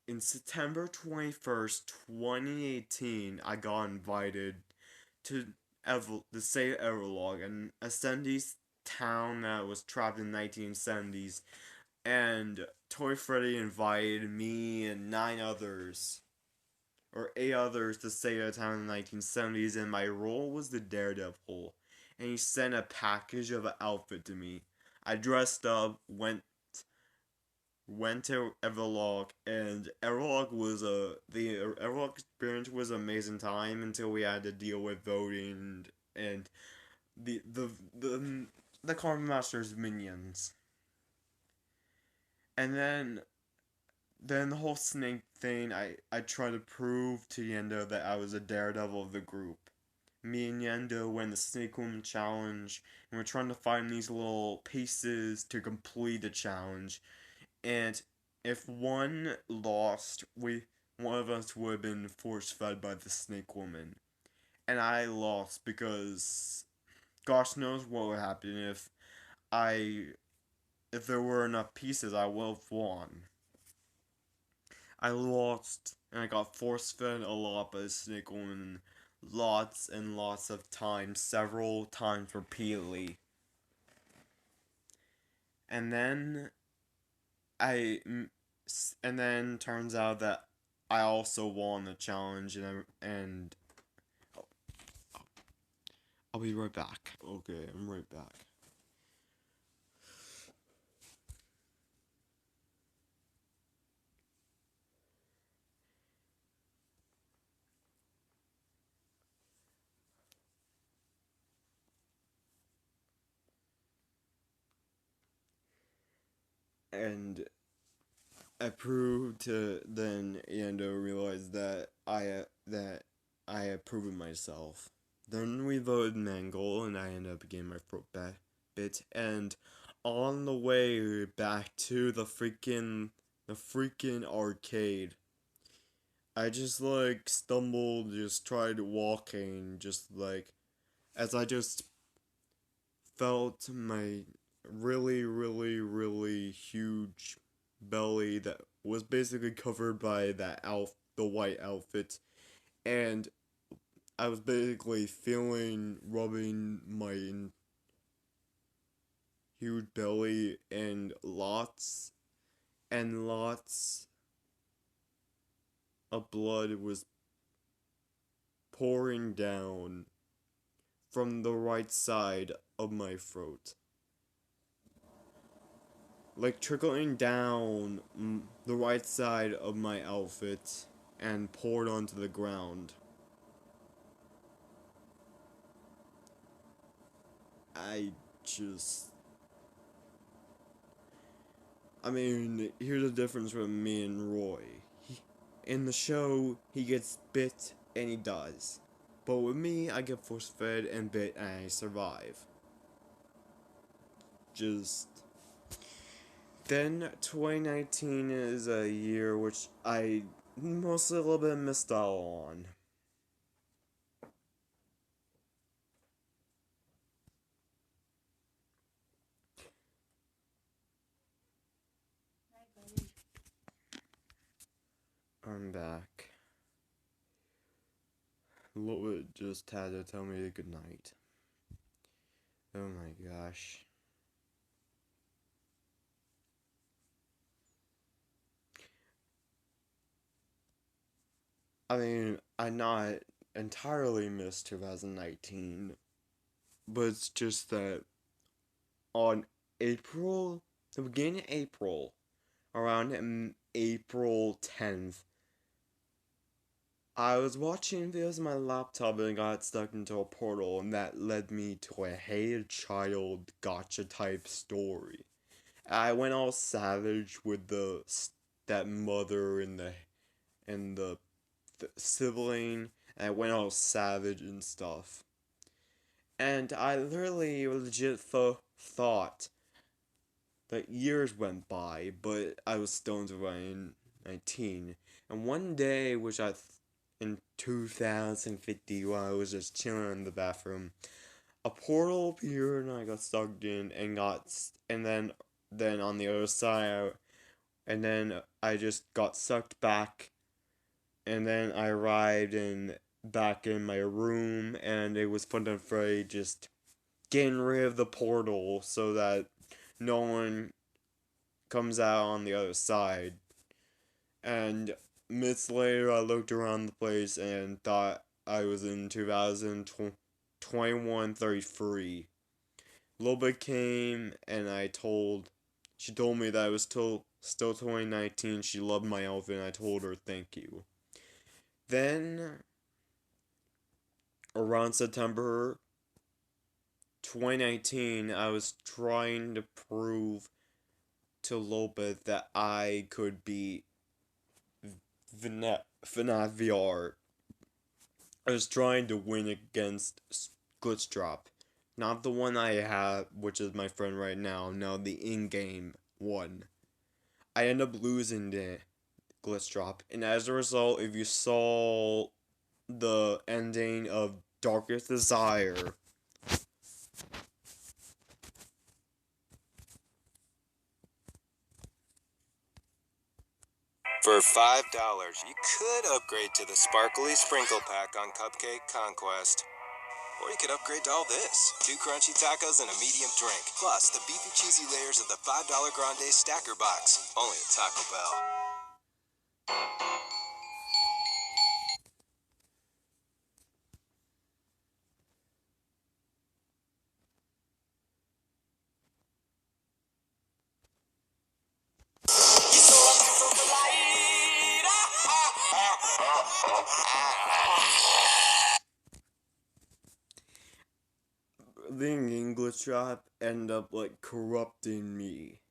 in September 21st, 2018, I got invited to the state of Everlog, a 70s town that was trapped in the 1970s, and Toy Freddy invited me and 8 others to stay at a town in the 1970s, and my role was the Daredevil, and he sent a package of an outfit to me. I dressed up, went to Everlog, and the Everlog experience was an amazing time until we had to deal with voting and the Carnival Master's minions. And then the whole snake thing, I tried to prove to Yendo that I was a daredevil of the group. Me and Yendo win the Snake Woman challenge, and we're trying to find these little pieces to complete the challenge. And if one lost, one of us would have been force-fed by the Snake Woman. And I lost because gosh knows what would happen if there were enough pieces, I would have won. I lost, and I got force-fed a lot by the Snake Woman lots and lots of times, several times repeatedly. And then turns out that I also won the challenge, and I'll be right back. Okay, I'm right back. And I proved to then Ando realized that I had proven myself. Then we voted Mangle, and I ended up getting my throat bit. And on the way back to the freaking arcade, I just stumbled, just tried walking, just as I just felt my really, really, really huge belly that was basically covered by the white outfit, and I was basically rubbing my huge belly, and lots of blood was pouring down from the right side of my throat. Trickling down the right side of my outfit and poured onto the ground. Here's the difference with me and Roy. In the show, he gets bit and he dies. But with me, I get force-fed and bit and I survive. Then 2019 is a year which I mostly a little bit missed out on. I'm back. Lord just had to tell me good night. Oh my gosh. I mean, I not entirely missed 2019, but it's just that on the beginning of April, around April 10th, I was watching videos on my laptop and got stuck into a portal, and that led me to a hated child gotcha type story. I went all savage with that mother and the sibling, and I went all savage and stuff. And I literally legit thought that years went by, but I was still in 2019. And one day, in 2050, while I was just chilling in the bathroom, a portal appeared and I got stuck in and then on the other side, and then I just got sucked back, and then I arrived back in my room, and it was fun and free just getting rid of the portal so that no one comes out on the other side. And minutes later, I looked around the place and thought I was in 2021-33. Loba came and she told me that it was still 2019. She loved my outfit and I told her thank you. Then, around September 2019, I was trying to prove to Loba that I could beat FNAF VR. I was trying to win against Glitch Drop. Not the one I have, which is my friend right now. No, the in-game one. I end up losing the Glitch Drop. And as a result, if you saw the ending of Darkest Desire, For $5, you could upgrade to the Sparkly Sprinkle Pack on Cupcake Conquest. Or you could upgrade to all this. 2 crunchy tacos and a medium drink. Plus, the beefy cheesy layers of the $5 Grande Stacker Box. Only at Taco Bell. the English Drop ended up corrupting me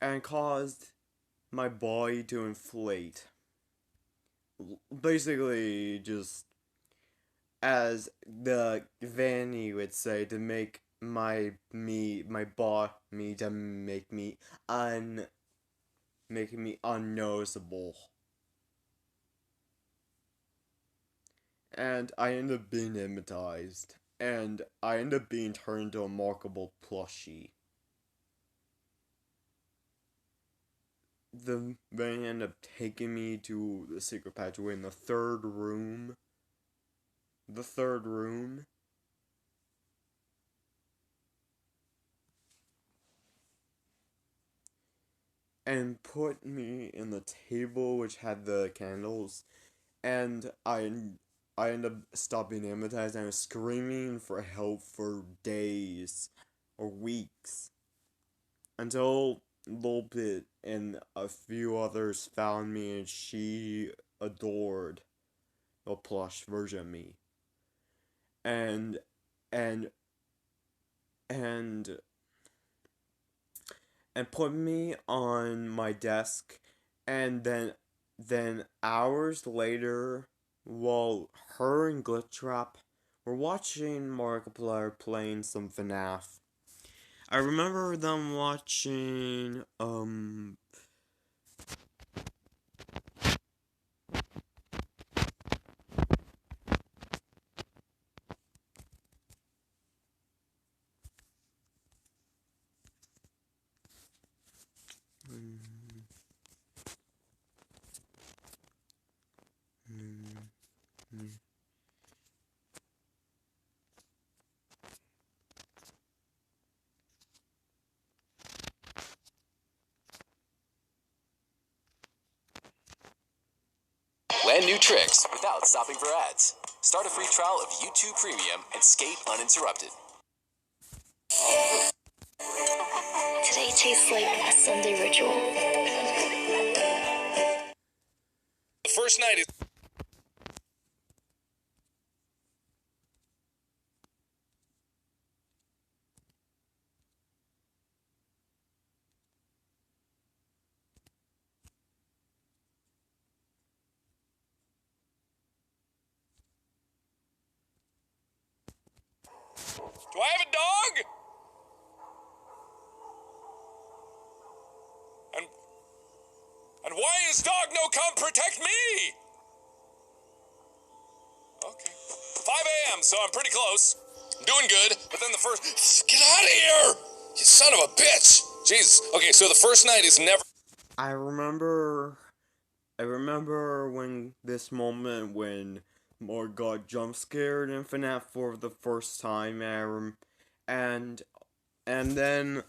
and caused my body to inflate. Basically, just as the Vanny would say, to make my body to make me unnoticeable. And I end up being hypnotized. And I end up being turned into a markable plushie. They end up taking me to the secret passageway in the third room. And put me in the table which had the candles. And I end up stopping hypnotized and I was screaming for help for days or weeks. Until Lolpit and a few others found me and she adored the plush version of me. And put me on my desk, and then hours later, while her and Glitchtrap were watching Markiplier playing some FNAF, I remember them watching, Land new tricks without stopping for ads. Start a free trial of YouTube Premium and skate uninterrupted. Today tastes like a Sunday ritual. The first night is... Do I have a dog? And why is dog no come protect me? Okay. 5 a.m., so I'm pretty close. I'm doing good, but then the first... Get out of here! You son of a bitch! Jesus. Okay, so the first night is never... I remember when this moment when More got jump scared in FNAF for the first time, and then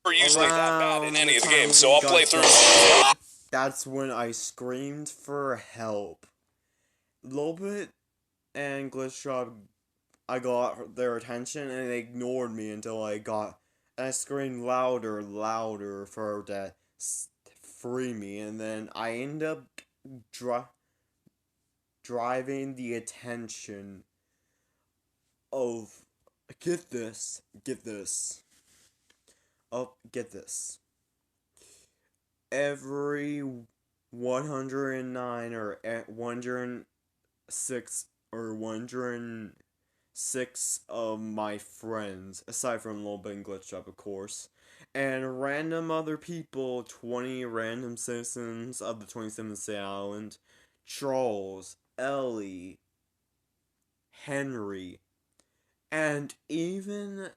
We're usually that bad in around any of the time games, so we I'll got play through... That's when I screamed for help. Lobit and Glitchtrap, I got their attention and they ignored me until I screamed louder for that free me, and then I end up driving the attention of get this every 109 or 106 or 106 of my friends, aside from Lil Ben Glitchup, of course, and random other people, 20 random citizens of the 27th State Island, Charles, Ellie, Henry, and even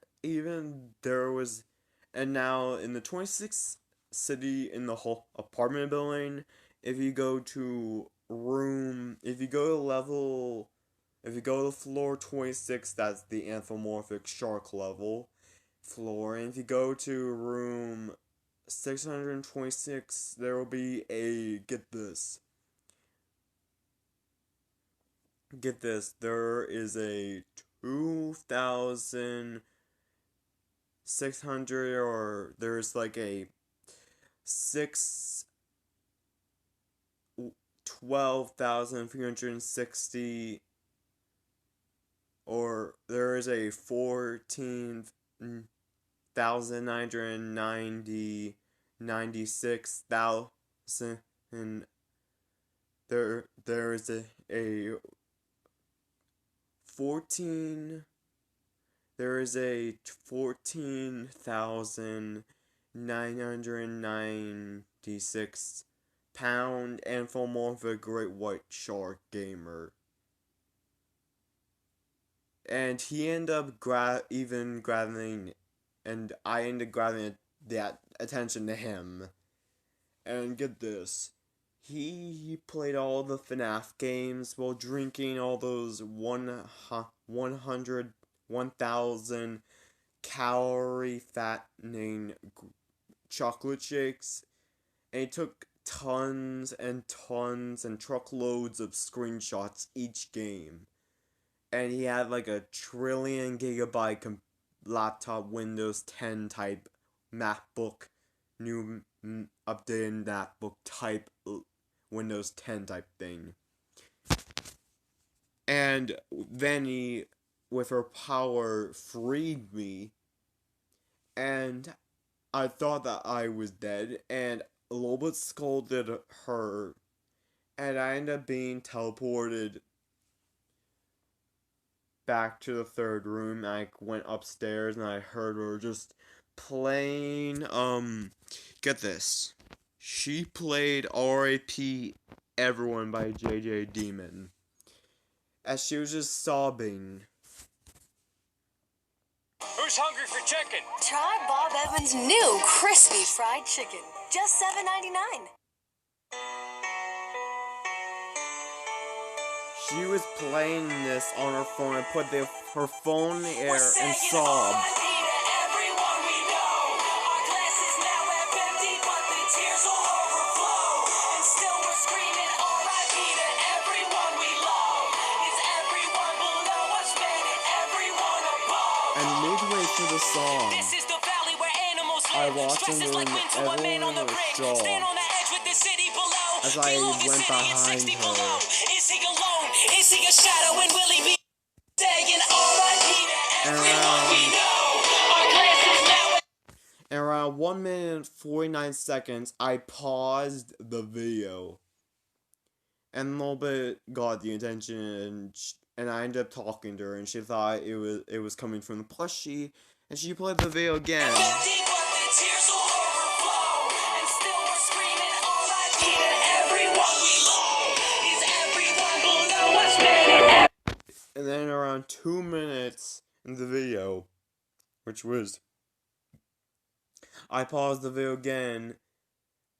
there was, and now in the 26th city in the whole apartment building, if you go to floor 26, that's the anthropomorphic shark level floor, and if you go to room 626, there will be a, get this, there is a 2,600, or there's like a 12,360, or there is a 14,996,000. There is a 14,996 pound anthropomorphic great white shark gamer. And he ended up grabbing, and I ended up grabbing that attention to him. And get this, he played all the FNAF games while drinking all those 1,000 calorie fattening chocolate shakes, and he took tons and tons and truckloads of screenshots each game. And he had like a trillion gigabyte laptop Windows 10 type MacBook, new updated MacBook type Windows 10 type thing. And then he, with her power, freed me, and I thought that I was dead, and Lobot scolded her, and I ended up being teleported back to the third room. I went upstairs and I heard her just playing, get this. She played R.A.P. Everyone by J.J. Demon. As she was just sobbing. Who's hungry for chicken? Try Bob Evans' new crispy fried chicken. Just $7.99. She was playing this on her phone and put her phone in the air and sobbed. And midway through the song, I walked in the room and everyone was shocked as I went behind her. Is he alone? Is he a shadow? And will he be saying R.I.P. to everyone we know? Our glasses now. And around 1 minute 49 seconds, I paused the video. And a little bit got the attention, and I ended up talking to her, and she thought it was coming from the plushie, and she played the video again. And then around 2 minutes in the video, which was, I paused the video again,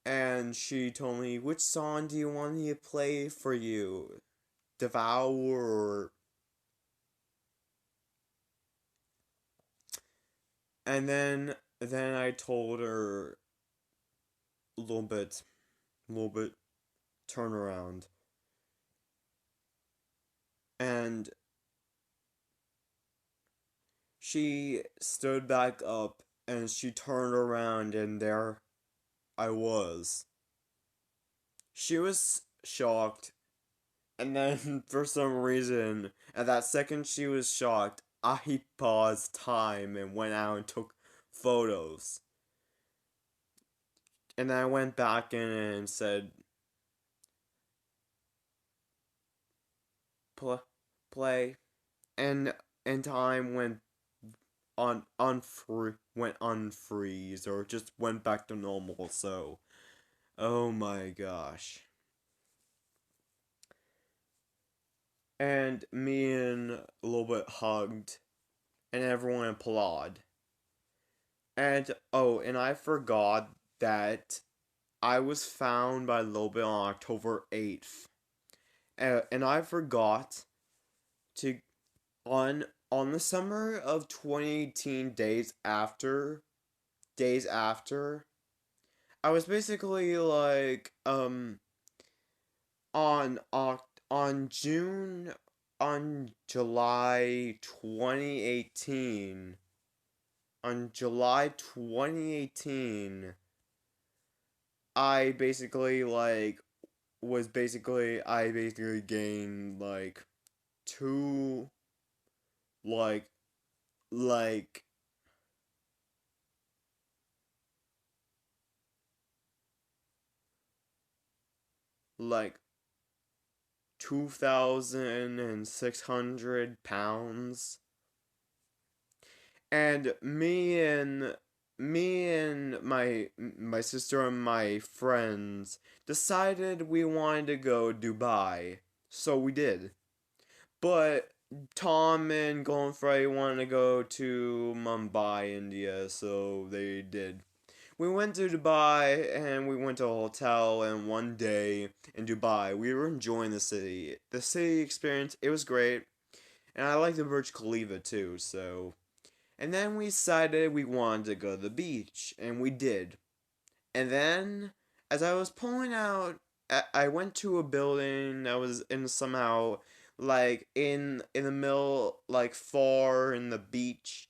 and she told me, which song do you want me to play for you? Devour or... And then I told her a little bit turn around. And she stood back up and she turned around and there I was. She was shocked. And then for some reason, at that second she was shocked, I paused time and went out and took photos. And then I went back in and said, play. And time went unfreeze or just went back to normal, so oh my gosh. And me and a little bit hugged and everyone applauded. And oh, and I forgot that I was found by Lobit on October 8th. And I forgot to on the summer of 2018 days after I was basically like on July 2018 I basically gained like 2 like 2,600 pounds. And me and my sister and my friends decided we wanted to go Dubai. So we did. But Tom and Golden Freddy wanted to go to Mumbai, India, so they did. We went to Dubai and we went to a hotel, and one day in Dubai we were enjoying the city. The city experience, it was great. And I like the Burj Khalifa too, so. And then we decided we wanted to go to the beach, and we did. And then, as I was pulling out, I went to a building that was in somehow, like, in the middle, like, far in the beach.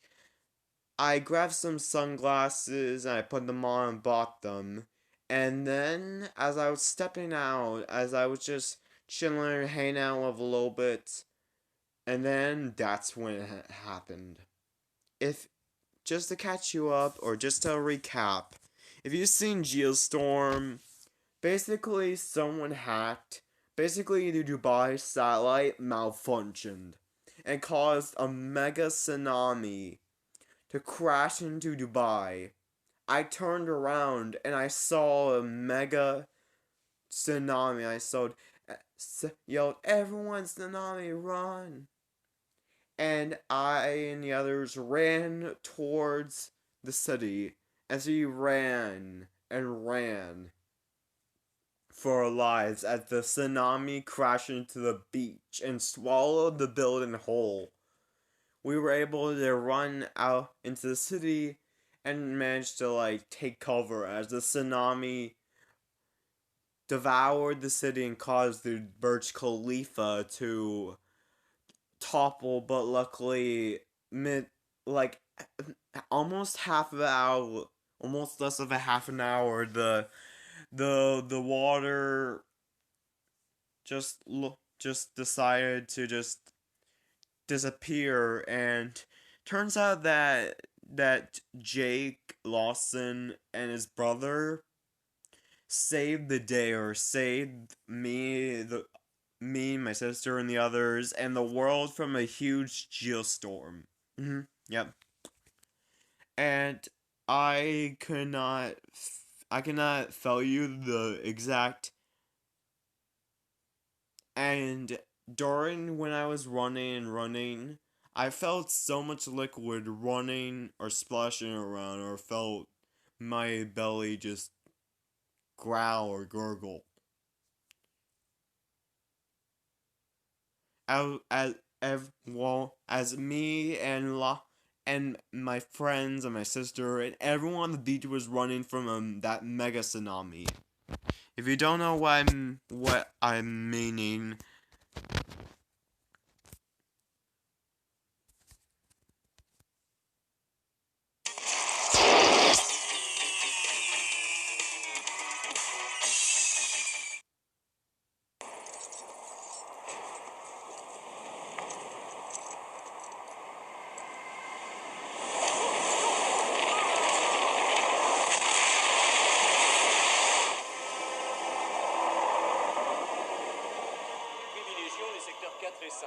I grabbed some sunglasses, and I put them on and bought them. And then, as I was stepping out, as I was just chilling, hanging out a little bit, and then that's when it happened. If, just to catch you up, or just to recap, if you've seen Geostorm, basically someone hacked, basically the Dubai satellite malfunctioned, and caused a mega tsunami to crash into Dubai. I turned around and I saw a mega tsunami. I yelled, "Everyone, tsunami, run!" And I and the others ran towards the city as we ran and ran for our lives as the tsunami crashed into the beach and swallowed the building whole. We were able to run out into the city and managed to take cover as the tsunami devoured the city and caused the Burj Khalifa to topple, but luckily like almost half of an hour, almost less of a half an hour, the water just decided to just disappear, and turns out that Jake Lawson and his brother saved the day, or saved me, my sister, and the others, and the world from a huge geostorm. Yep. And I could not, I cannot tell you the exact. And during when I was running, I felt so much liquid running or splashing around, or felt my belly just growl or gurgle. As me and my friends and my sister and everyone on the beach was running from that mega tsunami. If you don't know what I'm meaning, privilégions les secteurs 4 et 5.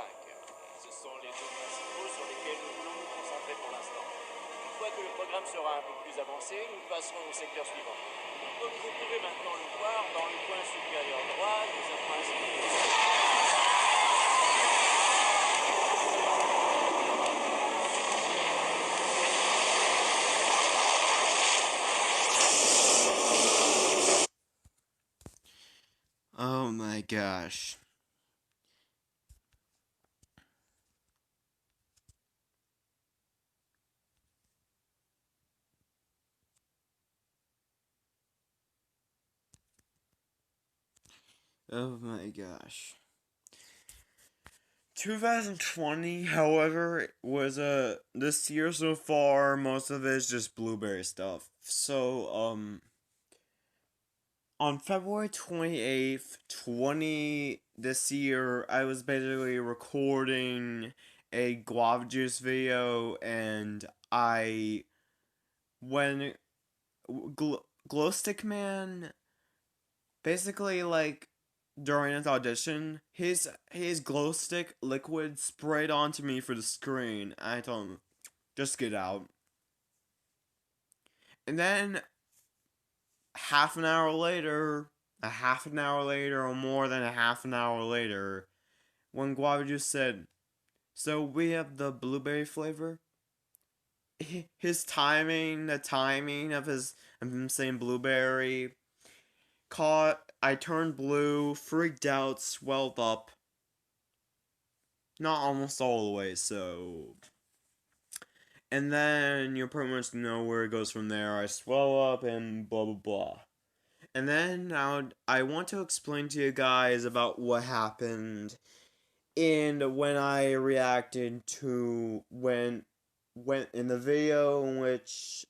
Ce sont les deux principaux sur lesquels nous voulons nous concentrer pour l'instant. Une fois que le programme sera un peu plus avancé, nous passerons au secteur suivant. Comme vous pouvez maintenant le voir, dans le coin supérieur droit, nous avons inscrit... oh my gosh. Oh my gosh. 2020, however, was this year so far, most of it is just blueberry stuff. So, on February 28th, this year, I was basically recording a guava juice video, and when Glow Stick Man, basically, during his audition, his glow stick liquid sprayed onto me for the screen. I told him, just get out. And then a half an hour later, or more than a half an hour later, when Guava Juice said, "So we have the blueberry flavor." His timing, the timing of him saying blueberry, I turned blue, freaked out, swelled up. Not almost all the way, so. And then you pretty much know where it goes from there. I swell up and blah blah blah. And then now I want to explain to you guys about what happened and when I reacted to when in the video in which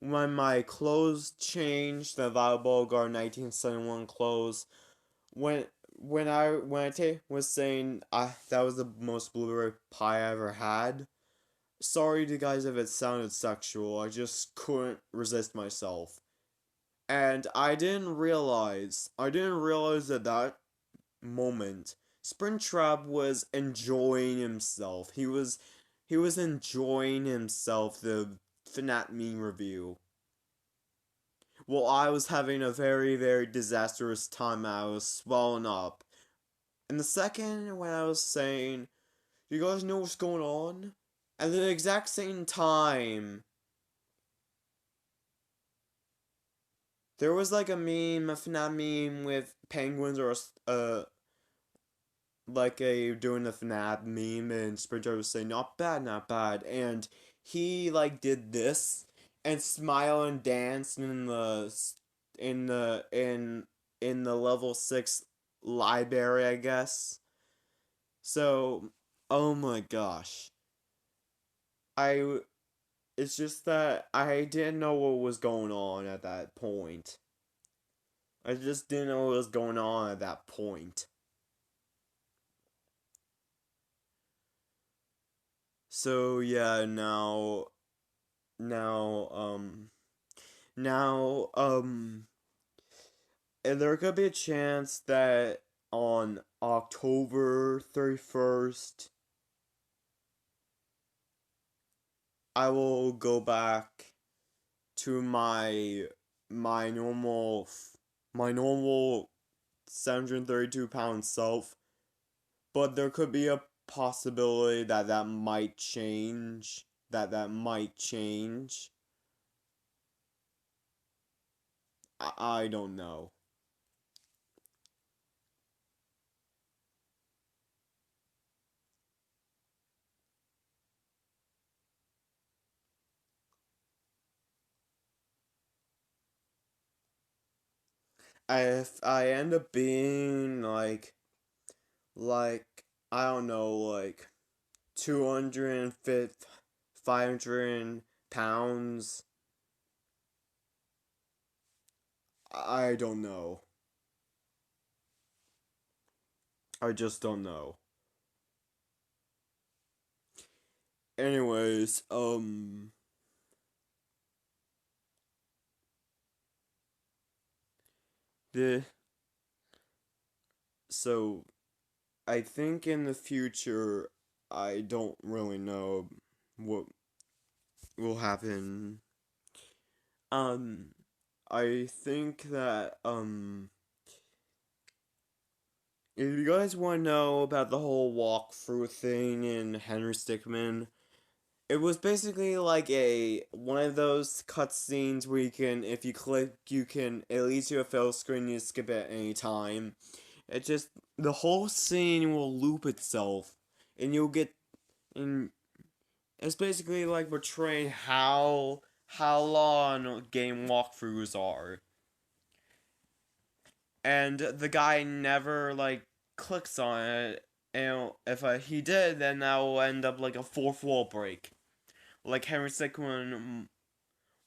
when my clothes changed, the volleyball guard 1971 clothes, when I was saying that was the most blueberry pie I ever had. Sorry to guys if it sounded sexual, I just couldn't resist myself. And I didn't realize at that moment, Springtrap was enjoying himself. He was he was enjoying himself, the FNAF meme review. Well, I was having a very, very disastrous time. I was swelling up. And the second when I was saying, "You guys know what's going on?" At the exact same time, there was like a meme, a FNAF meme with penguins or like a doing the FNAF meme, and Sprinter was saying, "Not bad, not bad," and he like did this and smile and dance in the in the level 6 library, I guess. So, oh my gosh. I it's just that I didn't know what was going on at that point. I just didn't know what was going on at that point. So yeah, now now and there could be a chance that on October 31st I will go back to my normal my normal 732-pound self, but there could be a possibility that that might change. That might change. I don't know. If I end up being like I don't know, like 250, 500 pounds, I don't know. I just don't know. Anyways, the so I think in the future I don't really know what will happen. Um I think that if you guys want to know about the whole walkthrough thing in Henry Stickmin, it was basically like one of those cutscenes where you can, if you click, you can, it leads to a fill screen, you skip it at any time. It just, the whole scene will loop itself, and you'll get, and it's basically like portraying how long game walkthroughs are. And the guy never like clicks on it, and if he did, then that will end up like a fourth wall break. Like Henry Stickmin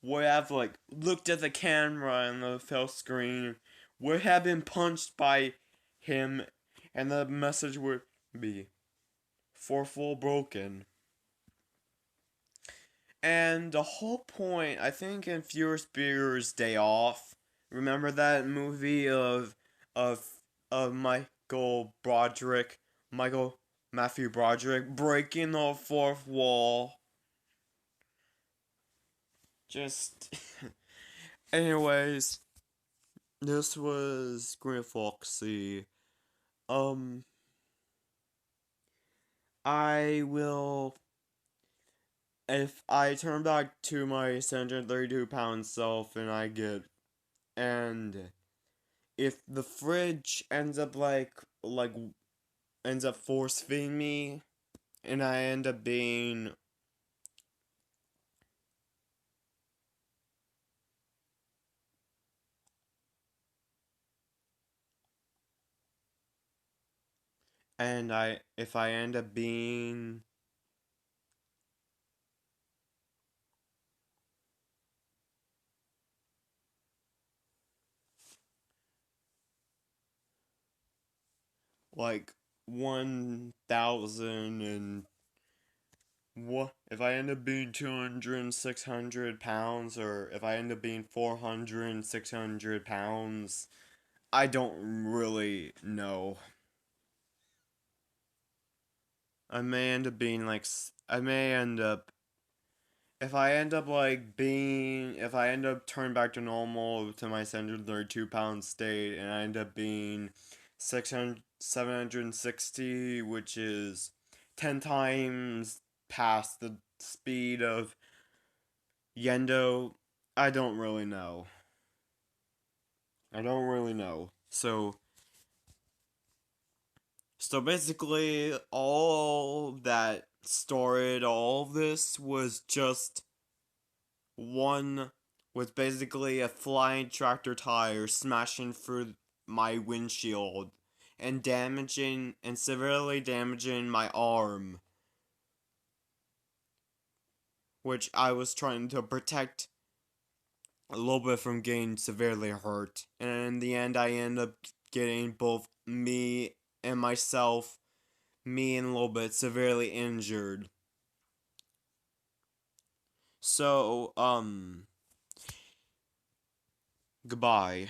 would have like looked at the camera and the fill screen, would have been punched by him, and the message would be fourth wall broken. And the whole point, I think, in Furious Beer's Day Off, remember that movie of Michael Matthew Broderick breaking the fourth wall. Just, anyways, this was Green Foxy. I will, if I turn back to my 732-pound self and if the fridge ends up ends up force feeding me, and I end up being if I end up being like 1,000 and what if I end up being 200, 600 pounds, or if I end up being 400, 600 pounds, I don't really know. I may end up being like, I may end up, if I end up if I end up turning back to normal to my 732-pound state, and I end up being 760, which is 10 times past the speed of Yendo, I don't really know. I don't really know. So basically, all that started all of this was just was basically a flying tractor tire smashing through my windshield and severely damaging my arm, which I was trying to protect a little bit from getting severely hurt. And in the end, I ended up getting both me and a little bit severely injured. So, goodbye.